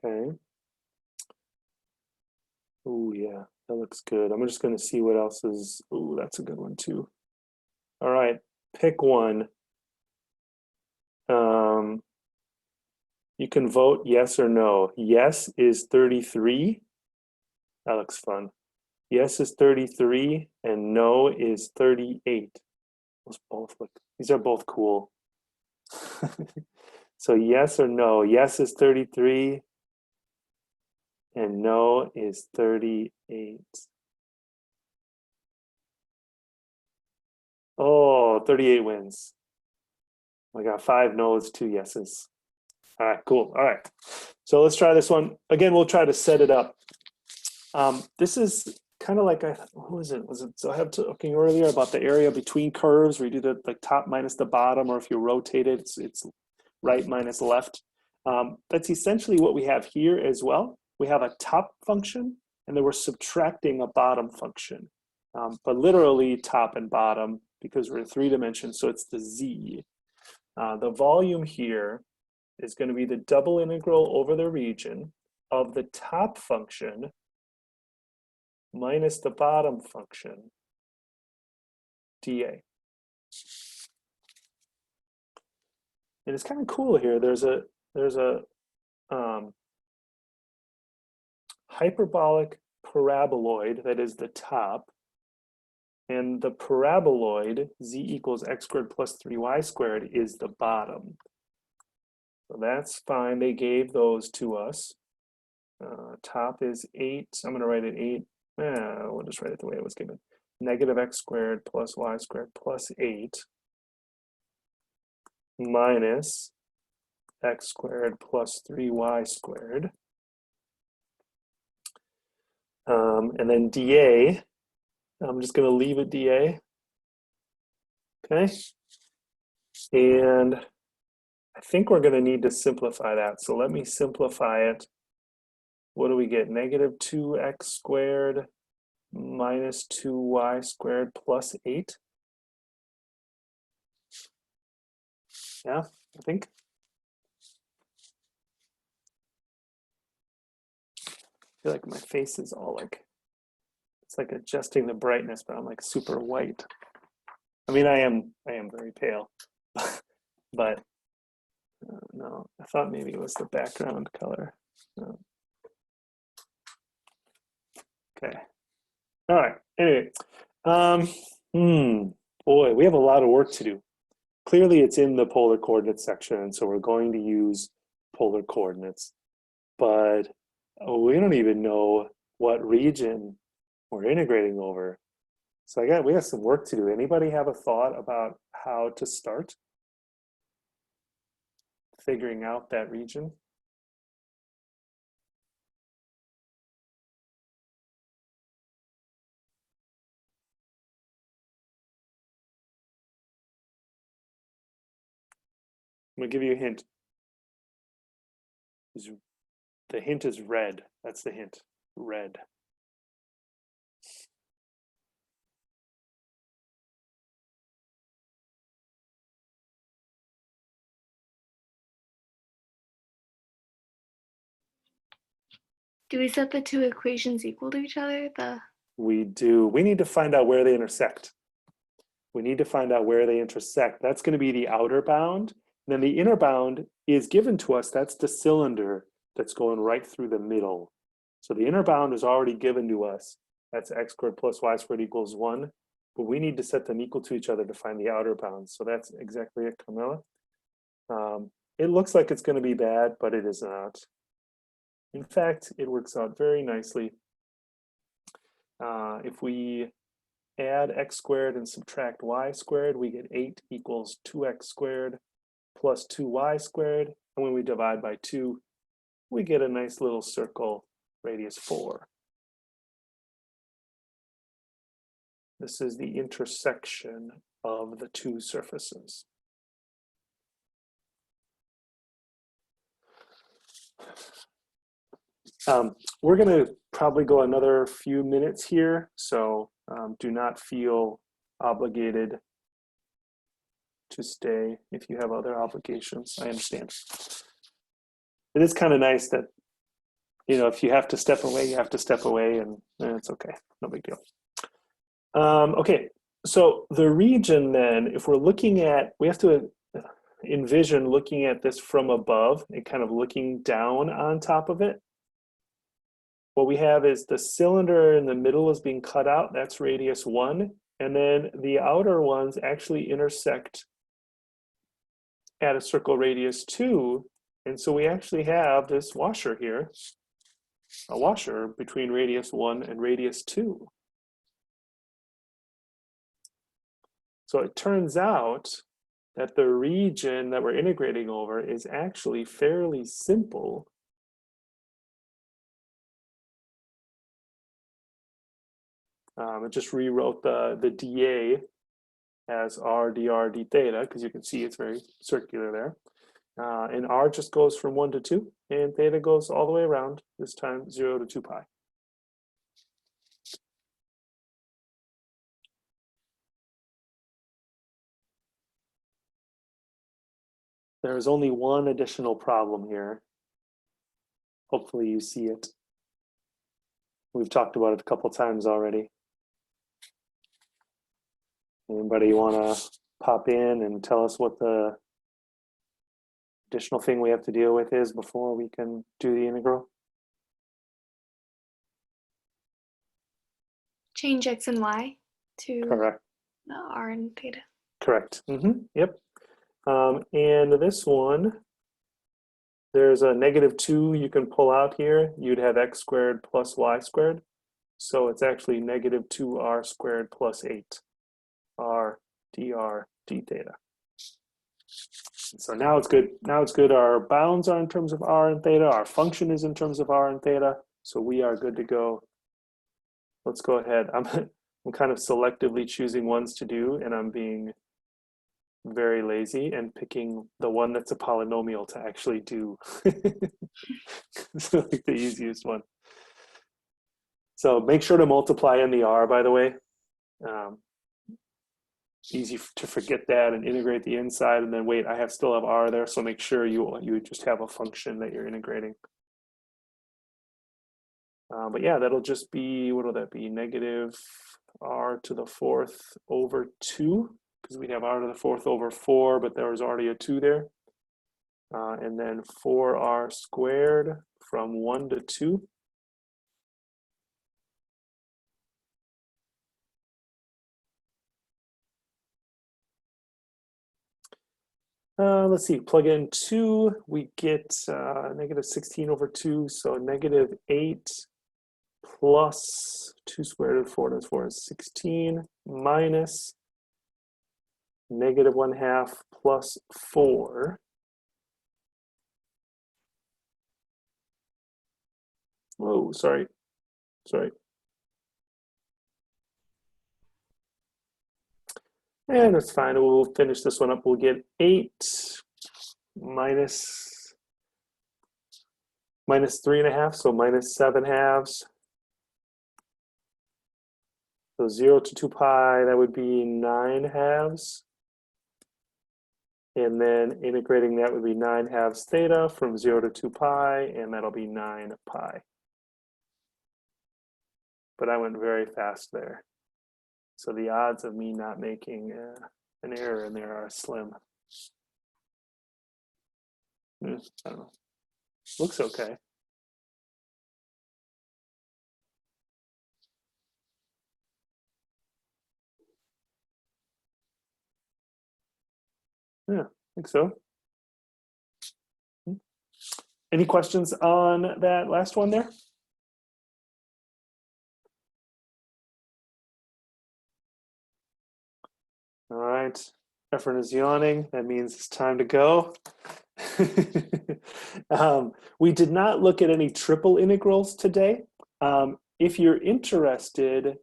Okay. Oh yeah, that looks good. I'm just going to see what else is. Oh, that's a good one too. All right, pick one. You can vote yes or no. Yes is 33. That looks fun. Yes is 33 and no is 38. Those both look, these are both cool. So yes or no. Yes is 33 and no is 38. Oh, 38 wins. I got 5 no's, 2 yeses. All right, cool. All right. So let's try this one. Again, we'll try to set it up. This is kind of like what was it? So I have talking earlier about the area between curves where you do the like top minus the bottom, or if you rotate it, it's right minus left. That's essentially what we have here as well. We have a top function, and then we're subtracting a bottom function. But literally top and bottom, because we're in 3 dimensions, so it's the z. The volume here is going to be the double integral over the region of the top function minus the bottom function, dA. And it's kind of cool here. There's a hyperbolic paraboloid that is the top, and the paraboloid z equals x squared plus 3y squared is the bottom. So that's fine. They gave those to us. Top is 8. I'm going to write it 8. We'll just write it the way it was given. Negative x squared plus y squared plus 8 minus x squared plus 3y squared. And then dA, I'm just going to leave it dA. Okay. And I think we're going to need to simplify that. So let me simplify it. What do we get? Negative 2x squared minus 2y squared plus 8. Yeah, I think. I feel like my face is all like, it's like adjusting the brightness, but I'm like super white. I mean, I am very pale, but no, I thought maybe it was the background color. No. Okay. All right. Anyway, boy, we have a lot of work to do. Clearly, it's in the polar coordinates section, so we're going to use polar coordinates. But we don't even know what region we're integrating over. So we got some work to do. Anybody have a thought about how to start figuring out that region? I'm gonna give you a hint. The hint is red. That's the hint. Red. Do we set the 2 equations equal to each other? We do. We need to find out where they intersect. We need to find out where they intersect. That's going to be the outer bound. And then the inner bound is given to us. That's the cylinder that's going right through the middle. So the inner bound is already given to us. That's x squared plus y squared equals 1. But we need to set them equal to each other to find the outer bound. So that's exactly it, Camilla. It looks like it's going to be bad, but it is not. In fact, it works out very nicely. If we add x squared and subtract y squared, we get 8 equals 2x squared plus 2y squared. And when we divide by 2, we get a nice little circle, radius 4. This is the intersection of the 2 surfaces. We're going to probably go another few minutes here, so do not feel obligated to stay if you have other obligations. I understand. It is kind of nice that, you know, if you have to step away, you have to step away, and it's okay. No big deal. Okay, so the region then, if we're looking at, we have to envision looking at this from above and kind of looking down on top of it. What we have is the cylinder in the middle is being cut out. That's radius 1. And then the outer ones actually intersect at a circle radius 2. And so we actually have this washer here, a washer between radius 1 and radius 2. So it turns out that the region that we're integrating over is actually fairly simple. It just rewrote the dA as r dr d theta, because you can see it's very circular there. And r just goes from 1 to 2, and theta goes all the way around, this time 0 to 2 pi. There is only one additional problem here. Hopefully you see it. We've talked about it a couple times already. Anybody want to pop in and tell us what the additional thing we have to deal with is before we can do the integral? Change x and y to Correct. the r and theta. Correct. Yep. And this one, there's a -2 you can pull out here. You'd have x squared plus y squared. So it's actually -2r squared plus 8. R dr d theta. So now it's good. Now it's good. Our bounds are in terms of r and theta. Our function is in terms of r and theta. So we are good to go. Let's go ahead. I'm kind of selectively choosing ones to do, and I'm being very lazy and picking the one that's a polynomial to actually do. It's like the easiest one. So make sure to multiply in the r, by the way. Easy to forget that and integrate the inside, and then wait, I still have r there, so make sure you just have a function that you're integrating. But yeah, that'll just be, what will that be? -r⁴ over 2, because we have r⁴ over 4, but there was already a 2 there. And then 4r squared from 1 to 2. Let's see, plug in 2, we get -16 over 2, so -8 plus 2 squared root 4 times 4 is 16, minus -1/2 plus 4. Oh, sorry. And that's fine, we'll finish this one up. We'll get 8 minus -3.5, so -7/2. So 0 to 2 pi, that would be 9/2. And then integrating that would be 9/2 theta from 0 to 2 pi, and that'll be 9 pi. But I went very fast there. So the odds of me not making an error in there are slim. I don't know. Looks okay. Yeah, I think so. Any questions on that last one there? All right, Efren is yawning. That means it's time to go. We did not look at any triple integrals today. If you're interested,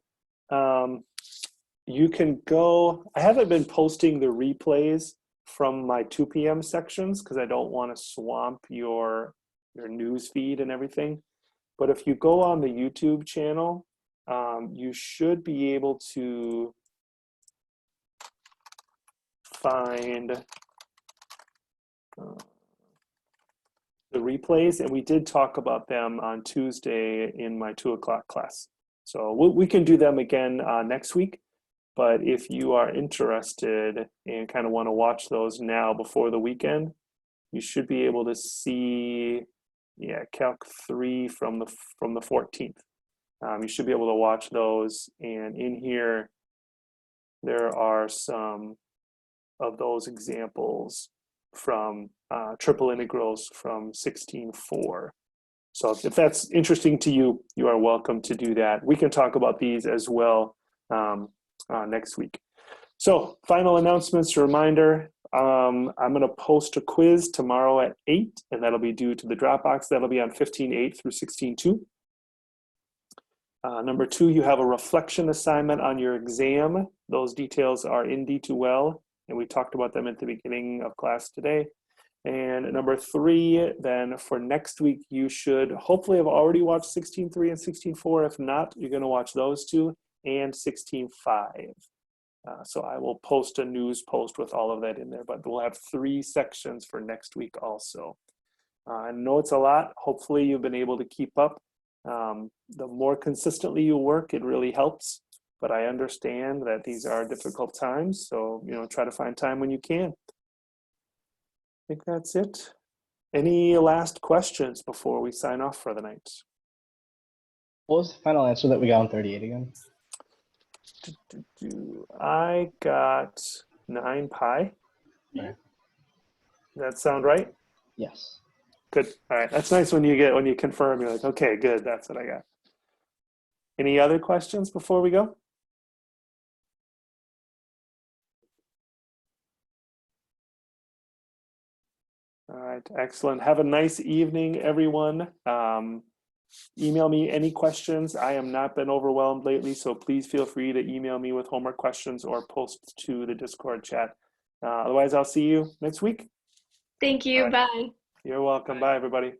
you can go, I haven't been posting the replays from my 2 p.m. sections because I don't want to swamp your news feed and everything. But if you go on the YouTube channel, you should be able to find the replays, and we did talk about them on Tuesday in my 2 o'clock class. So we can do them again next week. But if you are interested and kind of want to watch those now before the weekend, you should be able to see, yeah, Calc 3 from the 14th. You should be able to watch those, and in here there are some of those examples from triple integrals from 16.4. So if that's interesting to you, you are welcome to do that. We can talk about these as well next week. So final announcements, reminder, I'm going to post a quiz tomorrow at 8, and that'll be due to the Dropbox. That'll be on 15.8 through 16.2. Number 2, you have a reflection assignment on your exam. Those details are in D2L, and we talked about them at the beginning of class today. And number 3, then for next week, you should hopefully have already watched 16.3 and 16.4. If not, you're going to watch those 2 and 16.5. So I will post a news post with all of that in there, but we'll have 3 sections for next week also. I know it's a lot. Hopefully you've been able to keep up. The more consistently you work, it really helps, but I understand that these are difficult times. So, try to find time when you can. I think that's it. Any last questions before we sign off for the night? What was the final answer that we got on 38 again? I got 9 pi. Okay. Does that sound right? Yes. Good. All right. That's nice when you confirm. You're like, okay, good. That's what I got. Any other questions before we go? All right. Excellent. Have a nice evening, everyone. Email me any questions. I have not been overwhelmed lately, so please feel free to email me with homework questions or post to the Discord chat. Otherwise, I'll see you next week. Thank you. Right. Bye. You're welcome. Bye, everybody.